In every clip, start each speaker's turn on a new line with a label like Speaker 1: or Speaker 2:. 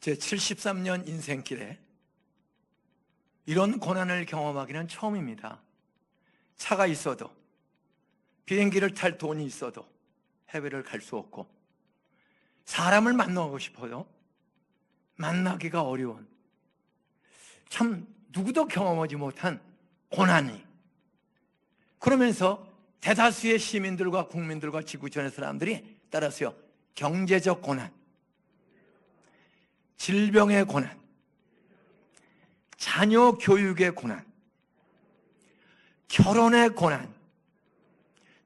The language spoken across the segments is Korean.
Speaker 1: 제 73년 인생길에 이런 고난을 경험하기는 처음입니다. 차가 있어도, 비행기를 탈 돈이 있어도 해외를 갈 수 없고, 사람을 만나고 싶어도 만나기가 어려운, 참 누구도 경험하지 못한 고난이, 그러면서 대다수의 시민들과 국민들과 지구촌의 사람들이 따라서요, 경제적 고난, 질병의 고난, 자녀 교육의 고난, 결혼의 고난,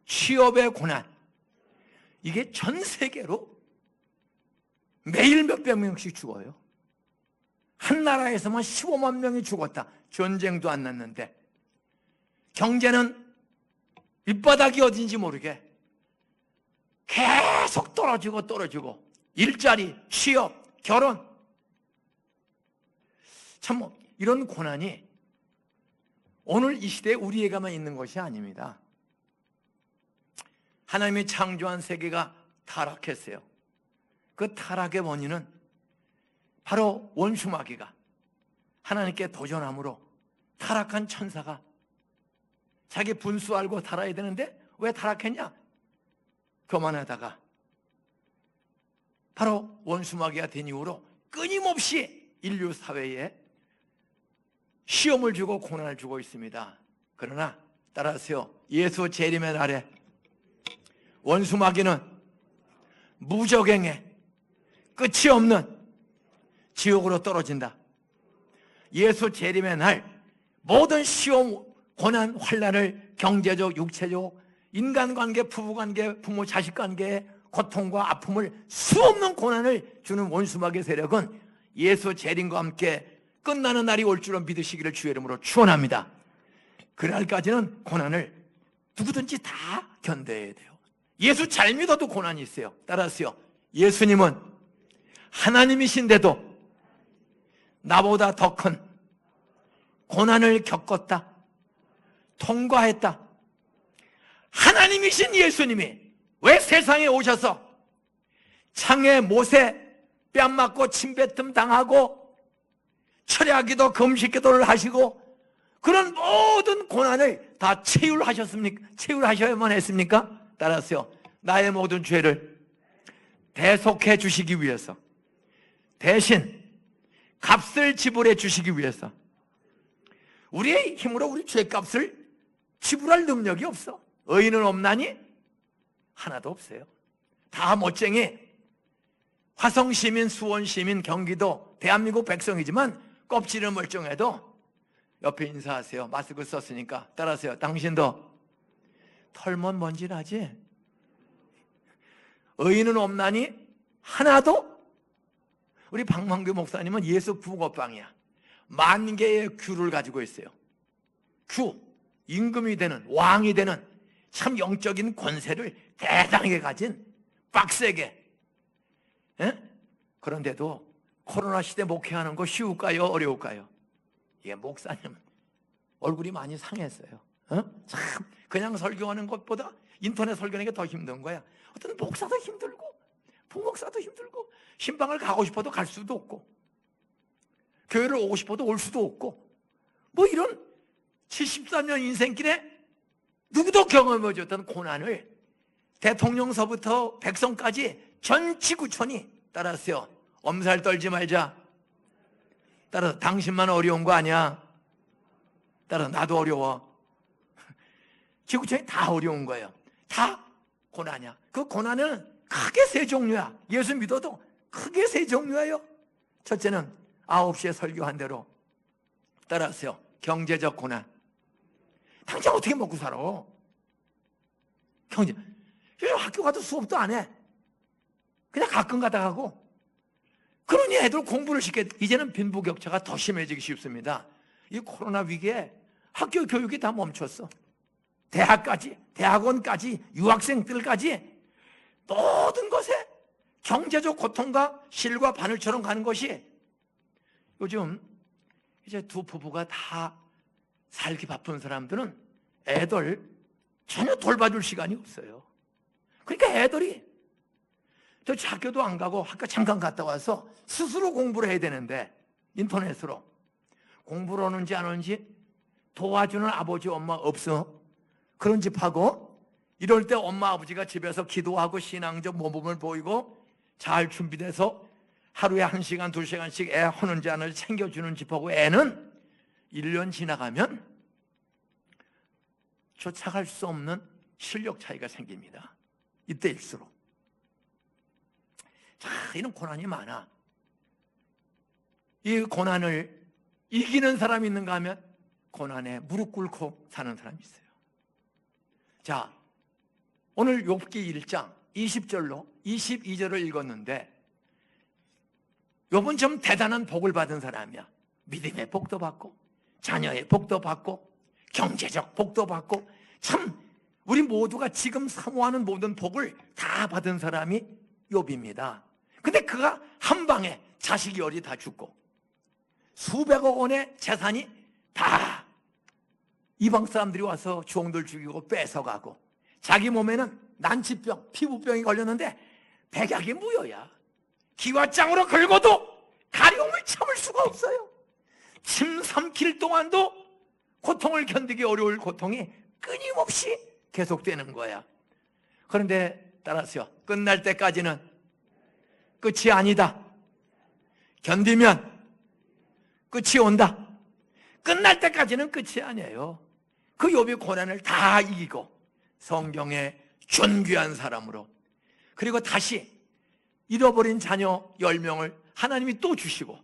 Speaker 1: 취업의 고난, 이게 전 세계로 매일 몇백 명씩 죽어요. 한 나라에서만 15만 명이 죽었다. 전쟁도 안 났는데. 경제는 밑바닥이 어딘지 모르게 계속 떨어지고, 일자리, 취업, 결혼, 참 이런 고난이 오늘 이 시대에 우리에게만 있는 것이 아닙니다. 하나님이 창조한 세계가 타락했어요. 그 타락의 원인은 바로 원수마귀가 하나님께 도전함으로 타락한 천사가 자기 분수 알고 살아야 되는데 왜 타락했냐? 교만하다가 바로 원수마귀가 된 이후로 끊임없이 인류 사회에 시험을 주고 고난을 주고 있습니다. 그러나 따라서요, 예수 재림의 날에 원수마귀는 무적행에 끝이 없는 지옥으로 떨어진다. 예수 재림의 날 모든 시험, 고난, 환난을 경제적, 육체적, 인간관계, 부부관계, 부모 자식관계의 고통과 아픔을 수없는 고난을 주는 원수마귀의 세력은 예수 재림과 함께 끝나는 날이 올 줄로 믿으시기를 주의 이름으로 축원합니다. 그날까지는 고난을 누구든지 다 견뎌야 돼요. 예수 잘 믿어도 고난이 있어요. 따라서요, 예수님은 하나님이신데도 나보다 더 큰 고난을 겪었다, 통과했다. 하나님이신 예수님이 왜 세상에 오셔서 창에 못에 뺨 맞고 침뱉음 당하고 철야기도 금식기도를 하시고 그런 모든 고난을 다 체휼하셨습니까? 체휼하셔야만 했습니까? 따라서요, 나의 모든 죄를 대속해 주시기 위해서, 대신 값을 지불해 주시기 위해서, 우리의 힘으로 우리 죄값을 지불할 능력이 없어. 의인은 없나니? 하나도 없어요. 다 멋쟁이, 화성시민, 수원시민, 경기도, 대한민국 백성이지만 껍질은 멀쩡해도 옆에 인사하세요. 마스크 썼으니까. 따라서요, 당신도 털면 먼지 나지? 의인은 없나니? 하나도? 우리 박만규 목사님은 예수 부고빵이야. 10,000개의 규를 가지고 있어요. 규, 임금이 되는, 왕이 되는 참 영적인 권세를 대단하게 가진 빡세게. 그런데도 코로나 시대 목회하는 거 쉬울까요? 어려울까요? 예, 목사님 얼굴이 많이 상했어요. 참 그냥 설교하는 것보다 인터넷 설교하는 게 더 힘든 거야. 어떤 목사도 힘들고 부목사도 힘들고 신방을 가고 싶어도 갈 수도 없고 교회를 오고 싶어도 올 수도 없고, 뭐 이런 73년 인생길에 누구도 경험해줬던 고난을 대통령서부터 백성까지 전 지구촌이, 따라서요, 엄살 떨지 말자. 따라서 당신만 어려운 거 아니야. 따라서 나도 어려워. 지구촌이 다 어려운 거예요. 다 고난이야. 그 고난은 크게 세 종류야. 예수 믿어도 크게 세 종류예요. 첫째는 9시에 설교한 대로, 따라서요, 경제적 고난. 당장 어떻게 먹고 살아? 경제. 요즘 학교 가도 수업도 안 해. 그냥 가끔 가다 가고. 그러니 애들 공부를 시켜. 이제는 빈부격차가 더 심해지기 쉽습니다. 이 코로나 위기에 학교 교육이 다 멈췄어. 대학까지, 대학원까지, 유학생들까지 모든 것에 경제적 고통과 실과 바늘처럼 가는 것이, 요즘 이제 두 부부가 다 살기 바쁜 사람들은 애들 전혀 돌봐줄 시간이 없어요. 그러니까 애들이 도대체 학교도 안 가고 학교 잠깐 갔다 와서 스스로 공부를 해야 되는데 인터넷으로 공부를 하는지 안 하는지 도와주는 아버지 엄마 없어. 그런 집 하고 이럴 때 엄마 아버지가 집에서 기도하고 신앙적 모범을 보이고 잘 준비돼서 하루에 1시간 2시간씩 애 하는지 안 하는지 챙겨주는 집하고 애는 1년 지나가면 쫓아갈 수 없는 실력 차이가 생깁니다. 이때일수록. 자, 이런 고난이 많아. 이 고난을 이기는 사람이 있는가 하면 고난에 무릎 꿇고 사는 사람이 있어요. 자, 오늘 욥기 1장 20절로 22절을 읽었는데 욥은 좀 대단한 복을 받은 사람이야. 믿음의 복도 받고 자녀의 복도 받고 경제적 복도 받고 참 우리 모두가 지금 사모하는 모든 복을 다 받은 사람이 욥입니다. 근데 그가 한 방에 자식이 어리 다 죽고 수백억 원의 재산이 다 이방 사람들이 와서 주홍들 죽이고 뺏어가고 자기 몸에는 난치병, 피부병이 걸렸는데 백약이 무효야. 기와장으로 긁어도 가려움을 참을 수가 없어요. 침 삼킬 동안도 고통을 견디기 어려울 고통이 끊임없이 계속되는 거야. 그런데 따라서요, 끝날 때까지는 끝이 아니다. 견디면 끝이 온다. 끝날 때까지는 끝이 아니에요. 그 욥이 고난을 다 이기고 성경의 존귀한 사람으로, 그리고 다시 잃어버린 자녀 10명을 하나님이 또 주시고,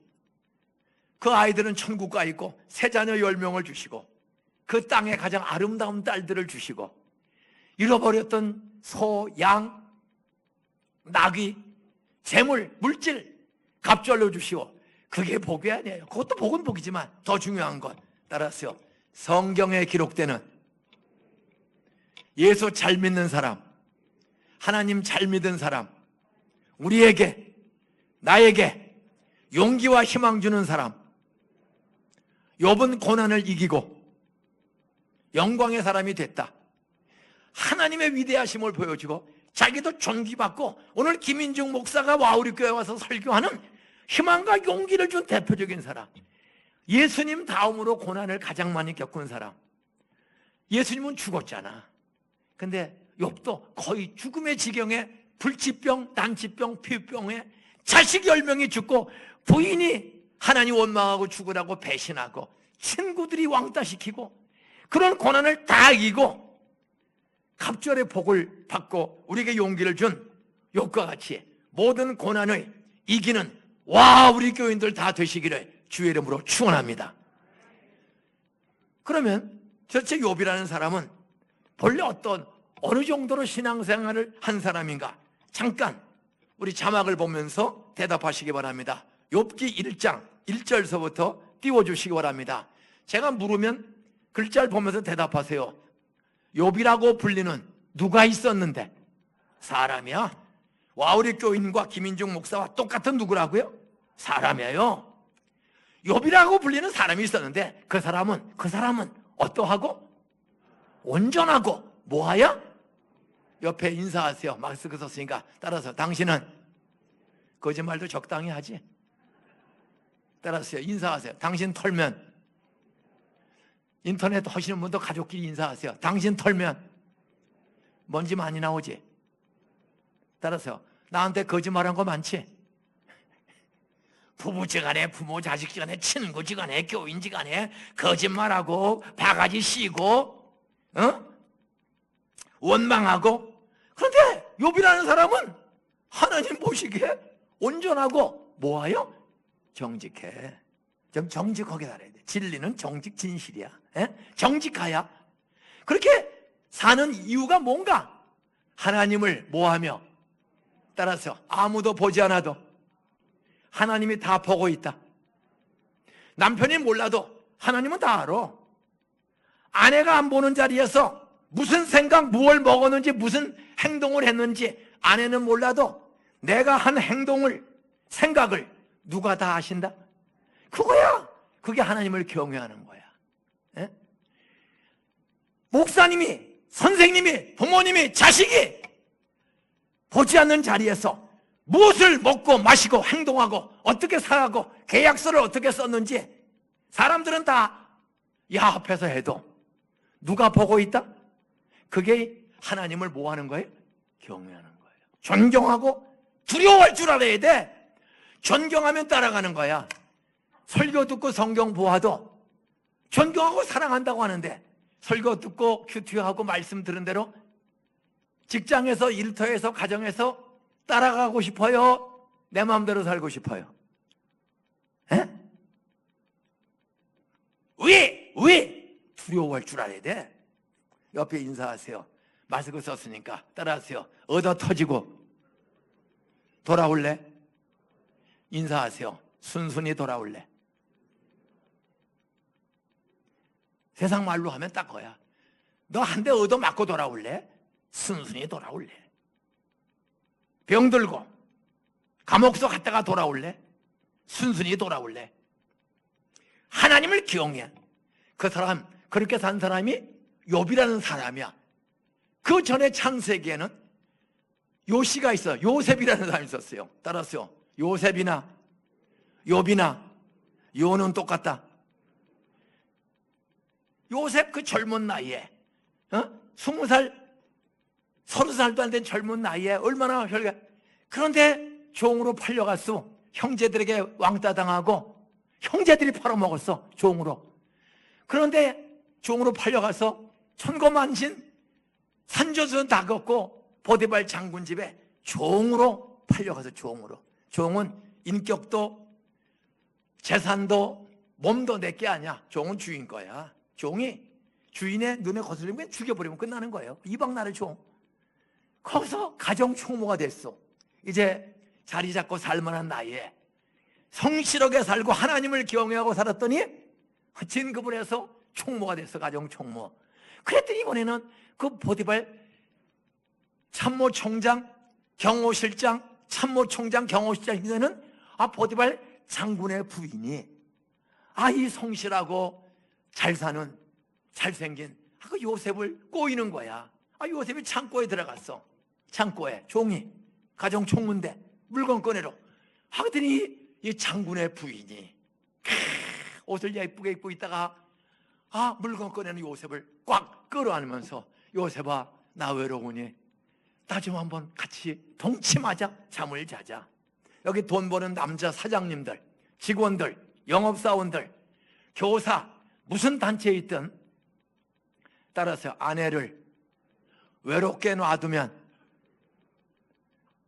Speaker 1: 그 아이들은 천국 가 있고 새 자녀 10명을 주시고 그 땅에 가장 아름다운 딸들을 주시고 잃어버렸던 소, 양, 나귀, 재물, 물질 갑절로 주시고, 그게 복이 아니에요. 그것도 복은 복이지만 더 중요한 건 따라서요, 성경에 기록되는 예수 잘 믿는 사람, 하나님 잘 믿은 사람, 우리에게, 나에게 용기와 희망 주는 사람, 욥은 고난을 이기고 영광의 사람이 됐다. 하나님의 위대하심을 보여주고 자기도 존귀받고, 오늘 김인중 목사가 와우리 교회 와서 설교하는 희망과 용기를 준 대표적인 사람, 예수님 다음으로 고난을 가장 많이 겪은 사람. 예수님은 죽었잖아. 근데 욥도 거의 죽음의 지경에 불치병, 난치병, 피부병에 자식 10명이 죽고 부인이 하나님 원망하고 죽으라고 배신하고 친구들이 왕따시키고 그런 고난을 다 이기고 갑절의 복을 받고 우리에게 용기를 준 욥과 같이 모든 고난을 이기는 우리 교인들 다 되시기를 주의 이름으로 축원합니다. 그러면 도대체 욥이라는 사람은 본래 어느 정도로 신앙생활을 한 사람인가? 잠깐 우리 자막을 보면서 대답하시기 바랍니다. 욥기 1장 1절서부터 띄워주시기 바랍니다. 제가 물으면 글자를 보면서 대답하세요. 욥이라고 불리는 누가 있었는데? 사람이야. 와우리 교인과 김인중 목사와 똑같은 누구라고요? 사람이에요. 욥이라고 불리는 사람이 있었는데 그 사람은 어떠하고? 온전하고 뭐하여? 옆에 인사하세요. 마스크 썼으니까 따라서 당신은 거짓말도 적당히 하지. 따라서요, 인사하세요. 당신 털면, 인터넷 하시는 분도 가족끼리 인사하세요. 당신 털면 먼지 많이 나오지. 따라서 나한테 거짓말한 거 많지. 부부지간에, 부모 자식지간에, 친구지간에, 교인지간에 거짓말하고 바가지 씌고 원망하고. 그런데 욥이라는 사람은 하나님 보시기에 온전하고 뭐하여? 정직해. 좀 정직하게 살아야 돼. 진리는 정직, 진실이야. 정직하야. 그렇게 사는 이유가 뭔가? 하나님을 뭐하며? 따라서 아무도 보지 않아도 하나님이 다 보고 있다. 남편이 몰라도 하나님은 다 알아. 아내가 안 보는 자리에서 무슨 생각, 무엇을 먹었는지, 무슨 행동을 했는지 아내는 몰라도 내가 한 행동을, 생각을 누가 다 아신다? 그거야. 그게 하나님을 경외하는 거야. 에? 목사님이, 선생님이, 부모님이, 자식이 보지 않는 자리에서 무엇을 먹고 마시고 행동하고 어떻게 살아가고 계약서를 어떻게 썼는지 사람들은 다 야합해서 해도 누가 보고 있다? 그게 하나님을 뭐 하는 거예요? 경외하는 거예요. 존경하고 두려워할 줄 알아야 돼. 존경하면 따라가는 거야. 설교 듣고 성경 보아도 존경하고 사랑한다고 하는데 설교 듣고 큐티하고 말씀 들은 대로 직장에서 일터에서 가정에서 따라가고 싶어요? 내 마음대로 살고 싶어요? 에? 왜? 두려워할 줄 알아야 돼. 옆에 인사하세요. 마스크 썼으니까 따라하세요. 얻어 터지고 돌아올래? 인사하세요. 순순히 돌아올래? 세상 말로 하면 딱 거야. 너 한 대 얻어 맞고 돌아올래? 순순히 돌아올래? 병들고 감옥서 갔다가 돌아올래? 순순히 돌아올래? 하나님을 경외한 그 사람, 그렇게 산 사람이 욥이라는 사람이야. 그 전에 창세기에는 요시가 있어. 요셉이라는 사람이 있었어요. 따라서요. 요셉이나 욥이나 요는 똑같다. 요셉 그 젊은 나이에 20살 30살도 안 된 젊은 나이에 얼마나 혈가. 그런데 종으로 팔려갔어. 형제들에게 왕따 당하고 형제들이 팔아먹었어. 종으로. 그런데 종으로 팔려가서 천거만신 산조선 다 걷고 보디발 장군 집에 종으로 팔려가서 종으로. 종은 인격도 재산도 몸도 내게 아니야. 종은 주인 거야. 종이 주인의 눈에 거슬리면 죽여버리면 끝나는 거예요. 이방 나라의 종. 거기서 가정 총무가 됐어. 이제 자리 잡고 살만한 나이에 성실하게 살고 하나님을 경외하고 살았더니 진급을 해서 총무가 됐어. 가정 총무. 그랬더니 이번에는 그 보디발 참모총장, 경호실장, 참모총장, 경호실장이되는 보디발 장군의 부인이 이 성실하고 잘 사는 잘생긴 그 요셉을 꼬이는 거야. 요셉이 창고에 들어갔어. 창고에 종이 가정 총무인데 물건 꺼내러 하더니 이 장군의 부인이 옷을 예쁘게 입고 있다가 물건 꺼내는 요셉을 꽉 끌어안으면서 요셉아 나 외로우니 나 좀 한번 같이 동침하자. 잠을 자자. 여기 돈 버는 남자 사장님들, 직원들, 영업사원들, 교사 무슨 단체에 있든 따라서 아내를 외롭게 놔두면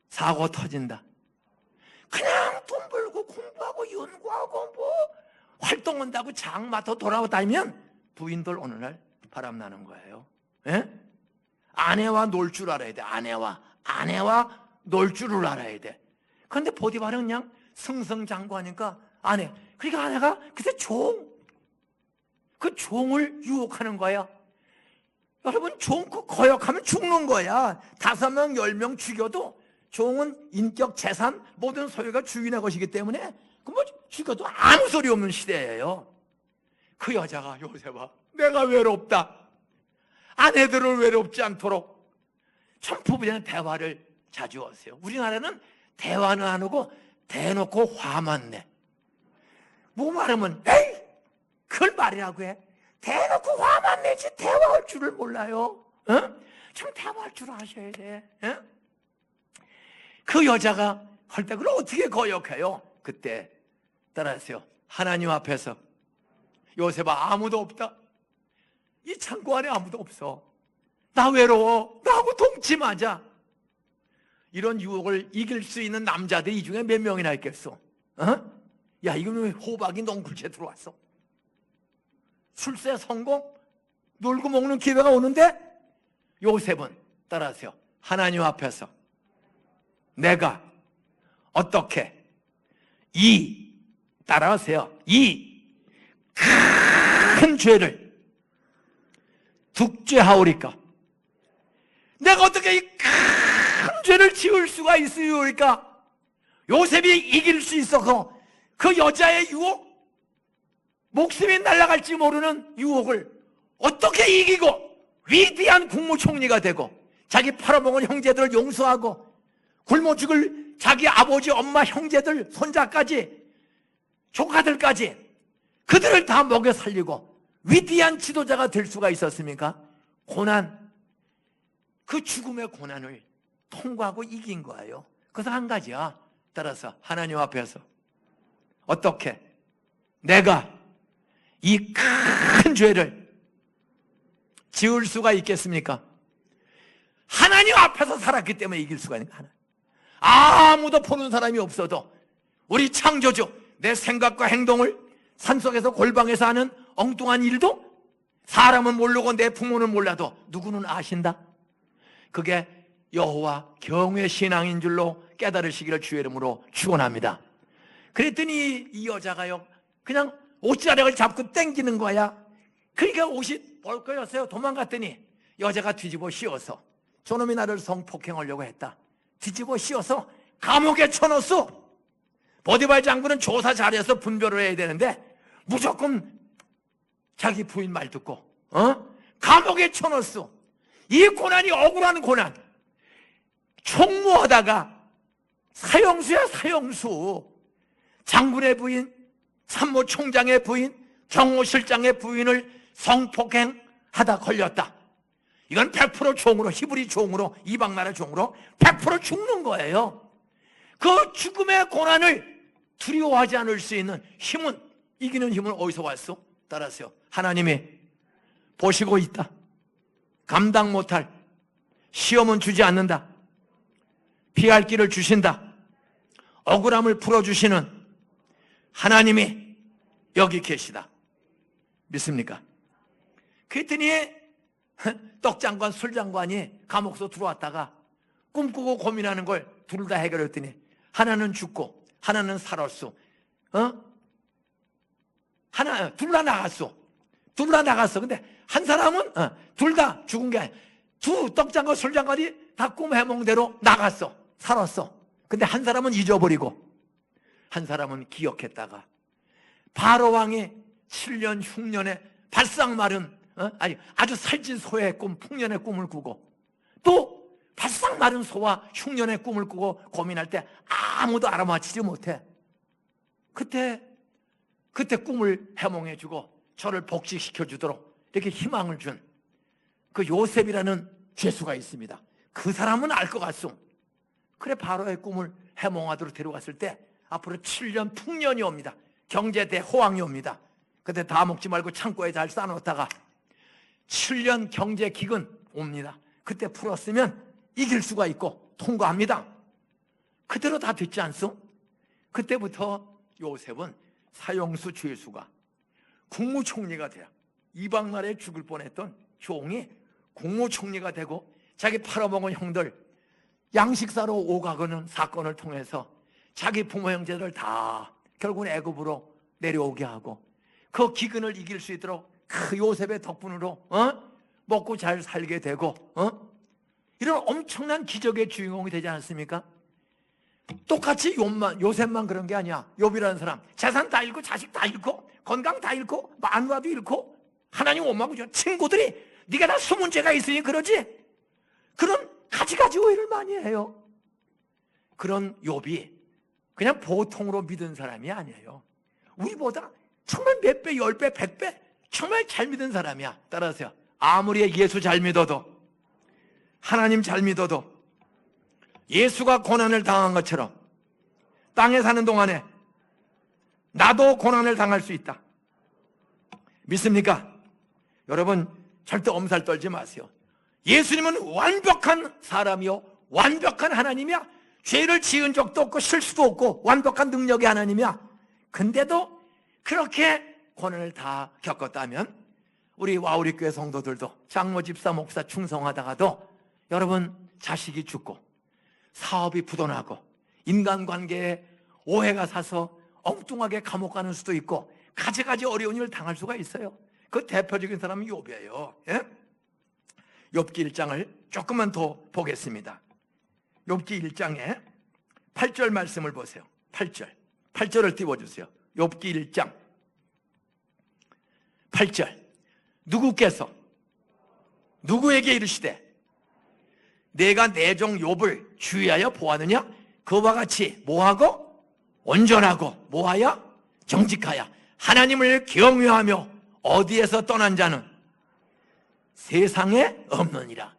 Speaker 1: 사고 터진다. 그냥 돈 벌고 공부하고 연구하고 뭐 활동한다고 장마터 돌아다니면 부인들 어느 날 바람나는 거예요. 에? 아내와 놀 줄 알아야 돼. 아내와 놀 줄을 알아야 돼. 그런데 보디발은 그냥 승승장구하니까 아내. 그러니까 아내가 그때 그 종을 유혹하는 거야. 여러분 종 그 거역하면 죽는 거야. 5명 10명 죽여도 종은 인격 재산 모든 소유가 주인의 것이기 때문에 그 뭐 죽여도 아무 소리 없는 시대예요. 그 여자가 요셉아 내가 외롭다. 아내들을 외롭지 않도록 참 부부간의 대화를 자주 하세요. 우리나라는 대화는 안 하고 대놓고 화만 내. 뭐 말하면 에이 그걸 말이라고 해. 대놓고 화만 내지 대화할 줄을 몰라요. 참 대화할 줄 아셔야 돼. 그 여자가 할 때 그걸 어떻게 거역해요? 그때 따라하세요. 하나님 앞에서 요셉아 아무도 없다. 이 창고 안에 아무도 없어. 나 외로워. 나하고 동침하자. 이런 유혹을 이길 수 있는 남자들이 이 중에 몇 명이나 있겠어? 야 이건 왜 호박이 넝쿨째 들어왔어? 출세 성공? 놀고 먹는 기회가 오는데 요셉은 따라하세요. 하나님 앞에서 내가 어떻게 따라하세요. 이 큰 죄를 득죄하오리까? 내가 어떻게 이 큰 죄를 지을 수가 있으리까? 요셉이 이길 수 있어서 그 여자의 유혹, 목숨이 날아갈지 모르는 유혹을 어떻게 이기고 위대한 국무총리가 되고 자기 팔아먹은 형제들을 용서하고 굶어 죽을 자기 아버지, 엄마, 형제들, 손자까지, 조카들까지 그들을 다 먹여 살리고 위대한 지도자가 될 수가 있었습니까? 고난, 그 죽음의 고난을 통과하고 이긴 거예요. 그래서 한 가지야. 따라서 하나님 앞에서 어떻게 내가 이 큰 죄를 지을 수가 있겠습니까? 하나님 앞에서 살았기 때문에 이길 수가 있는 거야. 아무도 보는 사람이 없어도 우리 창조주, 내 생각과 행동을 산속에서 골방에서 하는 엉뚱한 일도 사람은 모르고 내 부모는 몰라도 누구는 아신다. 그게 여호와 경외 신앙인 줄로 깨달으시기를 주의 이름으로 축원합니다. 그랬더니 이 여자가요, 그냥 옷자락을 잡고 땡기는 거야. 그러니까 옷이 벌거였어요. 도망갔더니 여자가 뒤집어 씌워서 저놈이 나를 성폭행하려고 했다. 뒤집어 씌워서 감옥에 쳐넣었어. 보디발 장군은 조사 잘해서 분별을 해야 되는데 무조건 자기 부인 말 듣고 감옥에 쳐넣었어. 이 고난이 억울한 고난. 총무하다가 사형수야, 사형수. 장군의 부인, 참모총장의 부인, 경호실장의 부인을 성폭행하다 걸렸다. 이건 100% 종으로, 히브리 종으로, 이방 나라 종으로 100% 죽는 거예요. 그 죽음의 고난을 두려워하지 않을 수 있는 힘은, 이기는 힘은 어디서 왔어? 따라서요, 하나님이 보시고 있다. 감당 못할 시험은 주지 않는다. 피할 길을 주신다. 억울함을 풀어주시는 하나님이 여기 계시다. 믿습니까? 그랬더니 떡장관, 술장관이 감옥소 들어왔다가 꿈꾸고 고민하는 걸 둘 다 해결했더니 하나는 죽고 하나는 살았어. 둘 다 나갔어. 둘 다 나갔어. 근데 한 사람은 둘 다 죽은 게 아니야. 두 떡장관, 술장관이 다 꿈 해몽대로 나갔어. 살았어. 근데 한 사람은 잊어버리고 한 사람은 기억했다가 바로 왕이 7년 흉년에 바싹 마른 아주 살찐 소의 꿈, 풍년의 꿈을 꾸고 또 바싹 마른 소와 흉년의 꿈을 꾸고 고민할 때 아무도 알아맞히지 못해. 그때 꿈을 해몽해주고 저를 복직시켜주도록 이렇게 희망을 준 그 요셉이라는 죄수가 있습니다. 그 사람은 알 것 같소. 그래, 바로의 꿈을 해몽하도록 데려갔을 때 앞으로 7년 풍년이 옵니다. 경제 대호황이 옵니다. 그때 다 먹지 말고 창고에 잘 쌓아놓다가 7년 경제 기근 옵니다. 그때 풀었으면 이길 수가 있고 통과합니다. 그대로 다 됐지 않소? 그때부터 요셉은 사형수 죄수가 국무총리가 돼요. 이방 나라에 죽을 뻔했던 종이 국무총리가 되고 자기 팔아먹은 형들 양식사로 오가거는 사건을 통해서 자기 부모 형제들 다 결국은 애굽으로 내려오게 하고 그 기근을 이길 수 있도록 그 요셉의 덕분으로 먹고 잘 살게 되고 이런 엄청난 기적의 주인공이 되지 않았습니까? 똑같이 요셉만 그런 게 아니야. 욥이라는 사람 재산 다 잃고 자식 다 잃고 건강 다 잃고 마누라도 잃고 하나님 원망하고 친구들이 네가 다 숨은 죄가 있으니 그러지. 그런 가지가지 오해를 많이 해요. 그런 욥이 그냥 보통으로 믿은 사람이 아니에요. 우리보다 정말 몇 배, 10배, 100배 정말 잘 믿은 사람이야. 따라서요, 아무리 예수 잘 믿어도 하나님 잘 믿어도 예수가 고난을 당한 것처럼 땅에 사는 동안에 나도 고난을 당할 수 있다. 믿습니까? 여러분 절대 엄살 떨지 마세요. 예수님은 완벽한 사람이요 완벽한 하나님이야. 죄를 지은 적도 없고 실수도 없고 완벽한 능력의 하나님이야. 근데도 그렇게 고난을 다 겪었다면 우리 와우리교회 성도들도 장로, 집사, 목사 충성하다가도 여러분 자식이 죽고 사업이 부도나고 인간관계에 오해가 사서 엉뚱하게 감옥 가는 수도 있고 가지가지 어려운 일을 당할 수가 있어요. 그 대표적인 사람은 욥이에요. 예? 욥기 1장을 조금만 더 보겠습니다. 욥기 1장에 8절 말씀을 보세요. 8절을 띄워주세요. 욥기 1장 8절. 누구께서 누구에게 이르시되 내가 내 종 욥을 주의하여 보았느냐? 그와 같이 뭐하고? 온전하고 뭐하여? 정직하여 하나님을 경외하며 어디에서 떠난 자는 세상에 없느니라.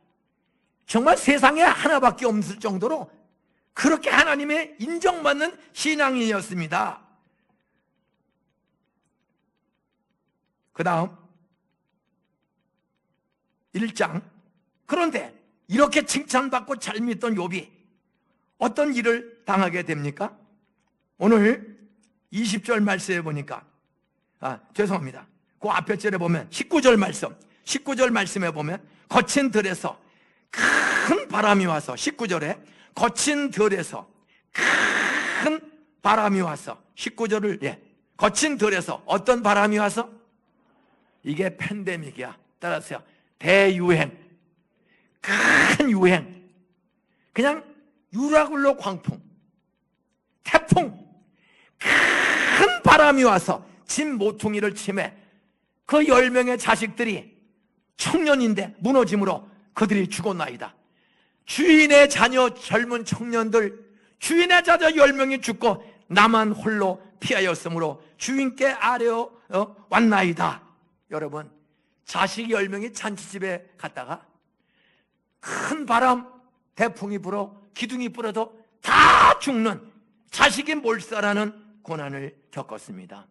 Speaker 1: 정말 세상에 하나밖에 없을 정도로 그렇게 하나님의 인정받는 신앙인이었습니다. 그 다음 1장. 그런데 이렇게 칭찬받고 잘 믿던 욥이 어떤 일을 당하게 됩니까? 오늘 20절 말씀에 보니까 죄송합니다. 그 앞에 절에 보면 19절 말씀에 보면 거친 들에서 큰 바람이 와서 19절에 거친 들에서 큰 바람이 와서 19절을 거친 들에서 어떤 바람이 와서? 이게 팬데믹이야. 따라서요. 대유행, 큰 유행, 그냥 유라굴로 광풍, 태풍, 큰 바람이 와서 집 모퉁이를 치매 그 10명의 자식들이 청년인데 무너짐으로 그들이 죽었나이다. 주인의 자녀 젊은 청년들, 주인의 자녀 10명이 죽고 나만 홀로 피하였으므로 주인께 아뢰어 왔나이다. 여러분, 자식 10명이 잔치집에 갔다가 큰 바람, 대풍이 불어 기둥이 불어도 다 죽는 자식이 몰살하는 고난을 겪었습니다.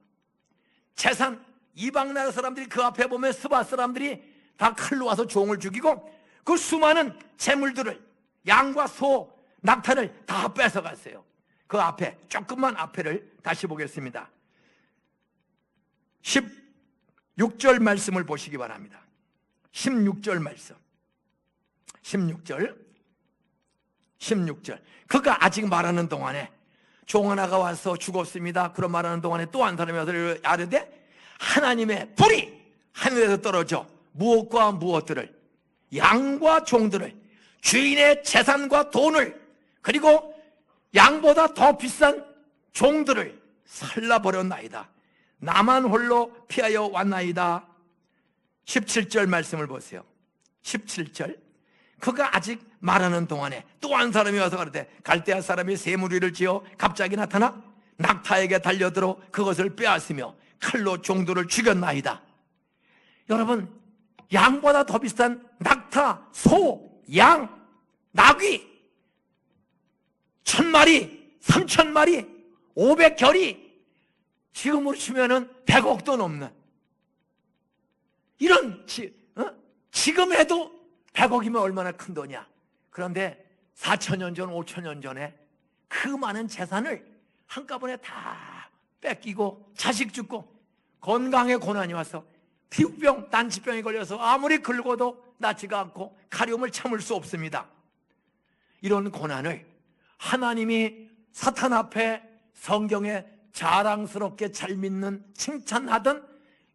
Speaker 1: 재산, 이방 나라 사람들이 그 앞에 보면 스바 사람들이 다 칼로 와서 종을 죽이고 그 수많은 재물들을, 양과 소, 낙타를 다 뺏어갔어요. 그 앞에, 조금만 앞에를 다시 보겠습니다. 16절 말씀을 보시기 바랍니다. 16절 말씀. 16절. 그가 아직 말하는 동안에 종 하나가 와서 죽었습니다. 그런 말하는 동안에 또 한 사람이 와서 아뢰되 하나님의 불이 하늘에서 떨어져 무엇과 무엇들을, 양과 종들을, 주인의 재산과 돈을, 그리고 양보다 더 비싼 종들을 살라버렸나이다. 나만 홀로 피하여 왔나이다. 17절 말씀을 보세요. 17절. 그가 아직 말하는 동안에 또 한 사람이 와서 가로되 갈대아 사람이 새무리를 지어 갑자기 나타나 낙타에게 달려들어 그것을 빼앗으며 칼로 종들을 죽였나이다. 여러분, 양보다 더 비싼 낙타, 소, 양, 나귀 1000마리, 3000마리, 500결이, 지금으로 치면은 100억도 넘는 이런 지금 해도 100억이면 얼마나 큰 돈이야. 그런데 4000년 전, 5000년 전에 그 많은 재산을 한꺼번에 다 뺏기고 자식 죽고 건강에 고난이 와서 피부병, 난치병이 걸려서 아무리 긁어도 낫지가 않고 가려움을 참을 수 없습니다. 이런 고난을 하나님이 사탄 앞에 성경에 자랑스럽게 잘 믿는 칭찬하던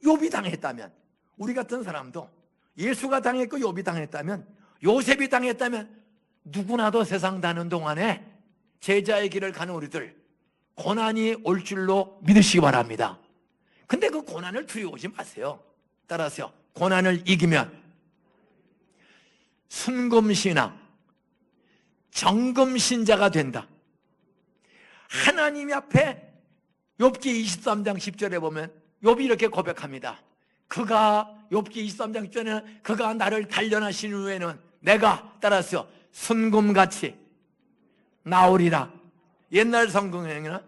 Speaker 1: 욥이 당했다면, 우리 같은 사람도 예수가 당했고 욥이 당했다면, 요셉이 당했다면 누구나도 세상 사는 동안에 제자의 길을 가는 우리들 고난이 올 줄로 믿으시기 바랍니다. 근데 그 고난을 두려워하지 마세요. 따라서요, 고난을 이기면 순금신앙, 정금신자가 된다. 하나님 앞에 욥기 23장 10절에 보면 욥이 이렇게 고백합니다. 욥기 23장 10절에는 그가 나를 단련하신 후에는 내가 따라서 순금같이 나오리라. 옛날 성경에는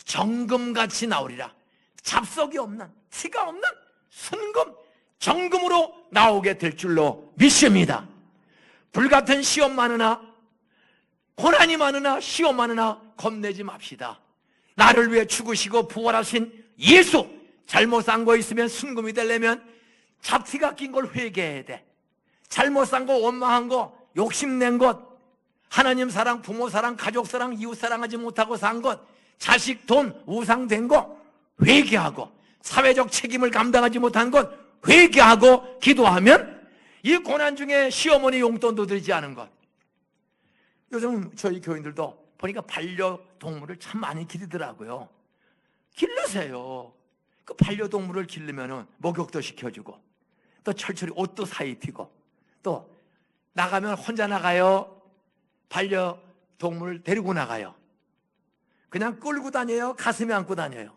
Speaker 1: 정금같이 나오리라. 잡석이 없는, 티가 없는 순금, 정금으로 나오게 될 줄로 믿습니다. 불같은 시험 많으나, 고난이 많으나, 시험 많으나 겁내지 맙시다. 나를 위해 죽으시고 부활하신 예수, 잘못 산 거 있으면 순금이 되려면 잡티가 낀 걸 회개해야 돼. 잘못 산 거, 원망한 거, 욕심낸 것, 하나님 사랑, 부모 사랑, 가족 사랑, 이웃 사랑하지 못하고 산 것, 자식, 돈, 우상된 거 회개하고, 사회적 책임을 감당하지 못한 것 회개하고 기도하면 이 고난 중에 시어머니 용돈도 들지 않은 것. 요즘 저희 교인들도 보니까 반려동물을 참 많이 기르더라고요. 기르세요. 그 반려동물을 기르면은 목욕도 시켜주고, 또 철철이 옷도 사입히고, 또 나가면 혼자 나가요? 반려동물을 데리고 나가요? 그냥 끌고 다녀요? 가슴에 안고 다녀요?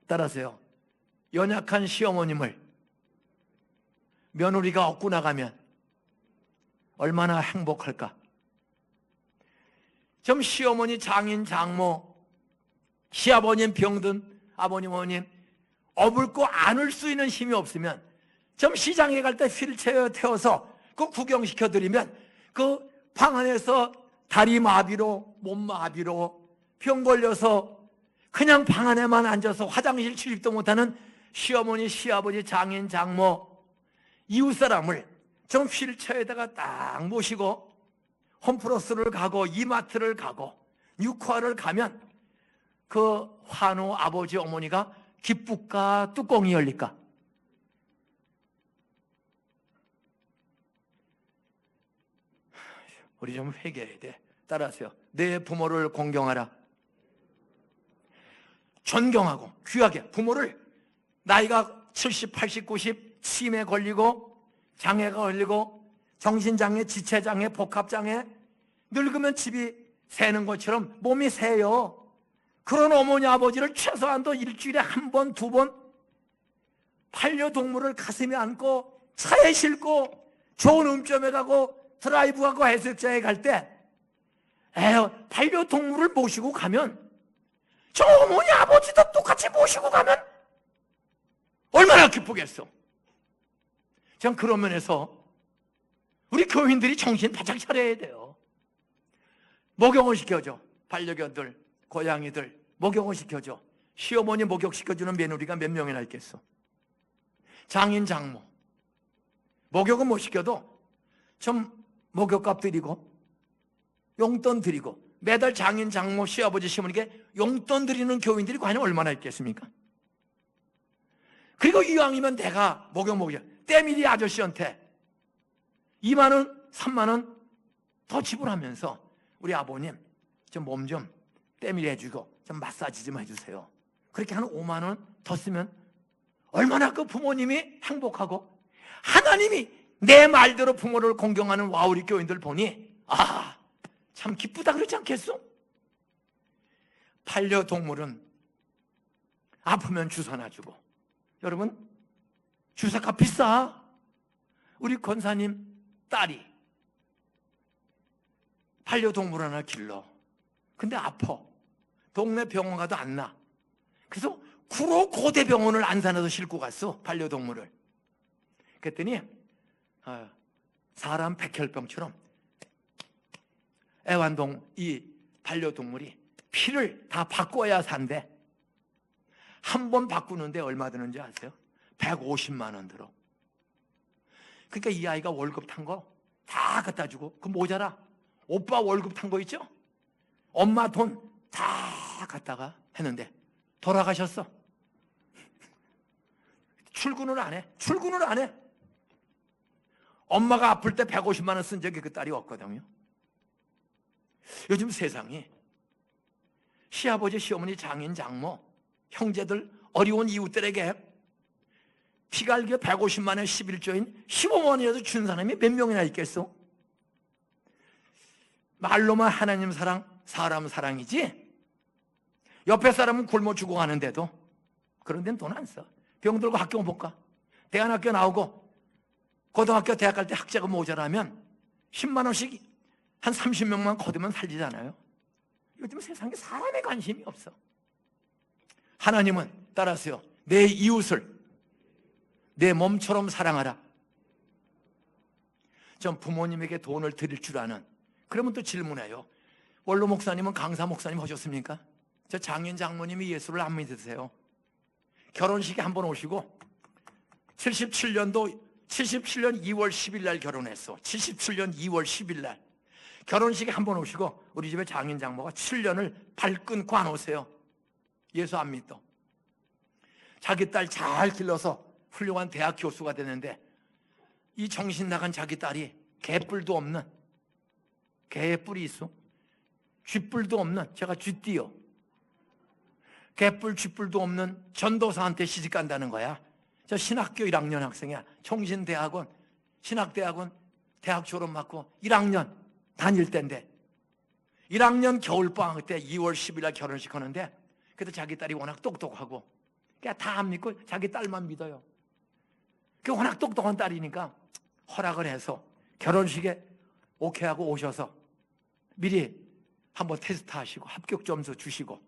Speaker 1: 따라서요, 연약한 시어머님을 며느리가 업고 나가면 얼마나 행복할까? 좀 시어머니, 장인, 장모, 시아버님 병든 아버님, 어머님 업을 거 안을 수 있는 힘이 없으면 좀 시장에 갈 때 휠체어 태워서 그 구경시켜드리면 그 방 안에서 다리 마비로, 몸 마비로 병 걸려서 그냥 방 안에만 앉아서 화장실 출입도 못하는 시어머니, 시아버지, 장인, 장모, 이웃사람을 좀 휠체어에다가 딱 모시고 홈플러스를 가고 이마트를 가고 뉴코아를 가면 그 환우 아버지, 어머니가 기쁠까? 뚜껑이 열릴까? 우리 좀 회개해야 돼. 따라하세요. 내 부모를 공경하라. 존경하고 귀하게. 부모를 나이가 70, 80, 90 치매 걸리고 장애가 걸리고 정신장애, 지체장애, 복합장애, 늙으면 집이 새는 것처럼 몸이 새요. 그런 어머니 아버지를 최소한도 일주일에 한 번, 두 번 반려동물을 가슴에 안고 차에 싣고 좋은 음점에 가고 드라이브 가고 해수욕장에 갈 때 반려동물을 모시고 가면 저 어머니 아버지도 똑같이 모시고 가면 얼마나 기쁘겠어. 전 그런 면에서 우리 교인들이 정신 바짝 차려야 돼요. 목욕을 시켜줘. 반려견들, 고양이들 목욕을 시켜줘. 시어머니 목욕시켜주는 며느리가 몇 명이나 있겠어. 장인, 장모 목욕은 못 시켜도 좀 목욕값 드리고 용돈 드리고 매달 장인, 장모, 시아버지, 시어머니께 용돈 드리는 교인들이 과연 얼마나 있겠습니까? 그리고 이왕이면 내가 목욕 때밀이 아저씨한테 2만 원, 3만 원 더 지불하면서 우리 아버님 좀 몸 좀 때밀이 해주고 좀 마사지 좀 해주세요. 그렇게 한 5만 원 더 쓰면 얼마나 그 부모님이 행복하고 하나님이 내 말대로 부모를 공경하는 와 우리 교인들 보니 참 기쁘다 그러지 않겠어? 반려동물은 아프면 주사 놔주고, 여러분 주사값 비싸. 우리 권사님 딸이 반려동물 하나 길러. 근데 아파. 동네 병원 가도 안 나. 그래서 구로 고대병원을 안산에서 싣고 갔어, 반려동물을. 그랬더니 사람 백혈병처럼 애완동 이 반려동물이 피를 다 바꿔야 산대. 한 번 바꾸는데 얼마 드는지 아세요? 150만 원 들어. 그러니까 이 아이가 월급 탄 거 다 갖다 주고, 그 모자라 오빠 월급 탄 거 있죠? 엄마 돈 다 갖다가 했는데 돌아가셨어. 출근을 안 해. 출근을 안 해. 엄마가 아플 때 150만 원 쓴 적이 그 딸이 없거든요. 요즘 세상이 시아버지, 시어머니, 장인, 장모, 형제들, 어려운 이웃들에게 피갈겨 150만 원 11조인 15만 원이라도 준 사람이 몇 명이나 있겠어? 말로만 하나님 사랑, 사람 사랑이지, 옆에 사람은 굶어 죽어가는데도 그런 데는 돈 안 써. 병 들고 학교 못 가. 대안학교 나오고 고등학교, 대학 갈 때 학자금 모자라면 10만 원씩 한 30명만 거두면 살리잖아요. 요즘 세상에 사람에 관심이 없어. 하나님은 따라서요, 내 이웃을 내 몸처럼 사랑하라. 전 부모님에게 돈을 드릴 줄 아는. 그러면 또 질문해요. 원로 목사님은 강사 목사님 하셨습니까? 저 장인 장모님이 예수를 안 믿으세요. 결혼식에 한번 오시고 77년 2월 10일 날 결혼했어. 77년 2월 10일 날 결혼식에 한번 오시고 우리 집에 장인 장모가 7년을 발 끊고 안 오세요. 예수 안 믿어. 자기 딸 잘 길러서 훌륭한 대학 교수가 되는데 이 정신 나간 자기 딸이 개뿔도 없는, 개의 뿔이 있어? 쥐뿔도 없는, 제가 쥐띠요. 개뿔 쥐뿔도 없는 전도사한테 시집 간다는 거야. 저 신학교 1학년 학생이야. 1학년 겨울방학 때 2월 10일 날 결혼식 하는데, 그래도 자기 딸이 워낙 똑똑하고 그냥 다 안 믿고 자기 딸만 믿어요. 그 워낙 똑똑한 딸이니까 허락을 해서 결혼식에 오케이 하고 오셔서 미리 한번 테스트 하시고 합격 점수 주시고,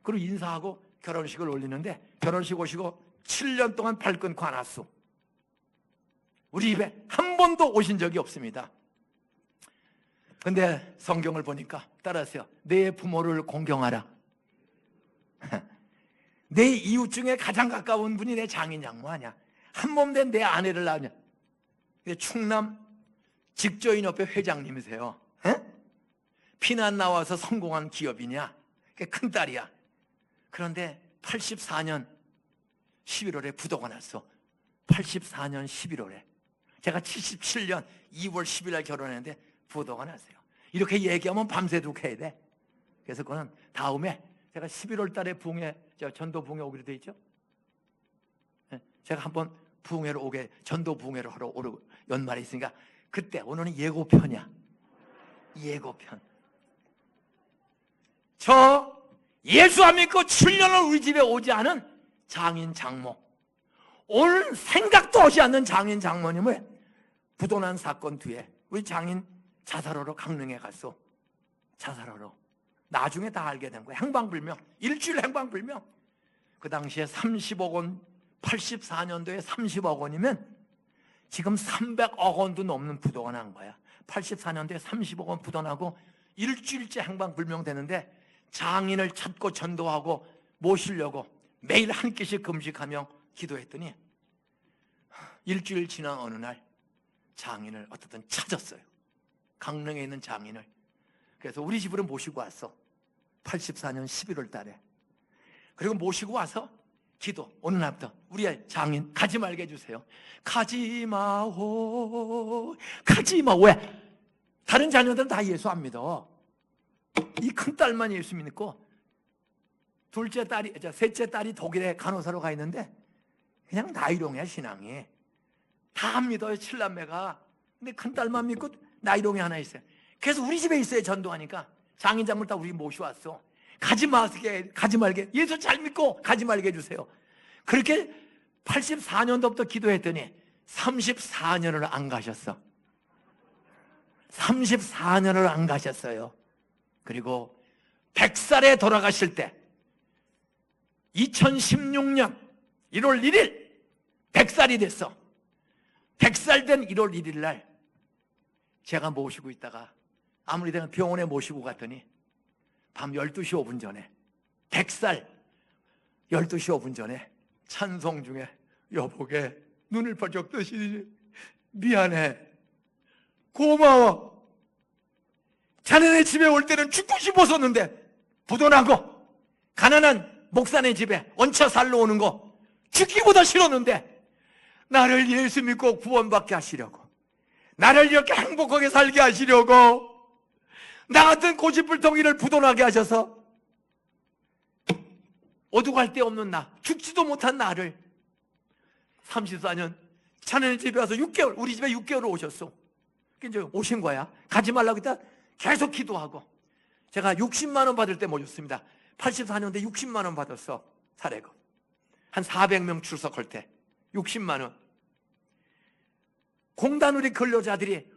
Speaker 1: 그리고 인사하고 결혼식을 올리는데, 결혼식 오시고 7년 동안 발 끊고 안 왔어. 우리 집에 한 번도 오신 적이 없습니다. 근데 성경을 보니까, 따라하세요, 내 부모를 공경하라. 내 이웃 중에 가장 가까운 분이 내 장인 장모 아니야. 한 몸 된 내 아내를 낳으냐. 충남 직조인협회 회장님이세요. 피난 나와서 성공한 기업이냐. 큰딸이야. 그런데 84년 11월에 부도가 났어. 84년 11월에. 제가 77년 2월 10일 날 결혼했는데 부도가 났어요. 이렇게 얘기하면 밤새도록 해야 돼. 그래서 그거는 다음에 제가 11월 달에 부흥회, 전도 부흥회 오기로 돼 있죠. 제가 한번 부흥회로 오게, 전도 부흥회로 하러 연말에 있으니까, 그때, 오늘은 예고편이야. 예고편. 저 예수 안 믿고 7년을 우리 집에 오지 않은 장인 장모, 오늘 생각도 하지 않는 장인 장모님을 부도난 사건 뒤에 우리 장인 자살하러 강릉에 갔어. 자살하러. 나중에 다 알게 된 거야. 행방불명. 일주일 행방불명. 그 당시에 30억 원, 84년도에 30억 원이면 지금 300억 원도 넘는 부도가 난 거야. 84년도에 30억 원 부도 나고 일주일째 행방불명 되는데, 장인을 찾고 전도하고 모시려고 매일 한 끼씩 금식하며 기도했더니 일주일 지난 어느 날 장인을 어떻든 찾았어요. 강릉에 있는 장인을. 그래서 우리 집으로 모시고 왔어. 84년 11월 달에. 그리고 모시고 와서 기도, 어느 날부터 우리 장인 가지 말게 해주세요. 가지 마오, 가지 마. 왜? 다른 자녀들은 다 예수 안 믿어. 이 큰딸만 예수 믿고, 셋째 딸이 독일에 간호사로 가 있는데 그냥 나이롱이야, 신앙이. 다 안 믿어요, 칠남매가. 근데 큰딸만 믿고 나이롱이 하나 있어요. 그래서 우리 집에 있어요, 전도하니까. 장인 장모를 다 우리 모셔왔어. 가지 말게. 예수 잘 믿고 가지 말게 해주세요. 그렇게 84년도부터 기도했더니 34년을 안 가셨어. 34년을 안 가셨어요. 그리고 100살에 돌아가실 때 2016년 1월 1일 100살이 됐어. 100살 된 1월 1일 날 제가 모시고 있다가 아무리 내가 병원에 모시고 갔더니 밤 12시 5분 전에 100살 12시 5분 전에 찬송 중에 여보게 눈을 번쩍 뜨시니 미안해, 고마워, 자네네 집에 올 때는 죽고 싶었었는데 부도나고 가난한 목사네 집에 얹혀 살러 오는 거 죽기보다 싫었는데 나를 예수 믿고 구원받게 하시려고, 나를 이렇게 행복하게 살게 하시려고 나 같은 고집불통이를 부도나게 하셔서 어두갈 데 없는 나, 죽지도 못한 나를 34년 자네네 집에 와서 6개월, 우리 집에 6개월 오셨어. 이제 오신 거야. 가지 말라고 했다 계속 기도하고. 제가 60만 원 받을 때 모셨습니다. 84년대 60만 원 받았어. 사례금 한 400명 출석할 때 60만 원. 공단 우리 근로자들이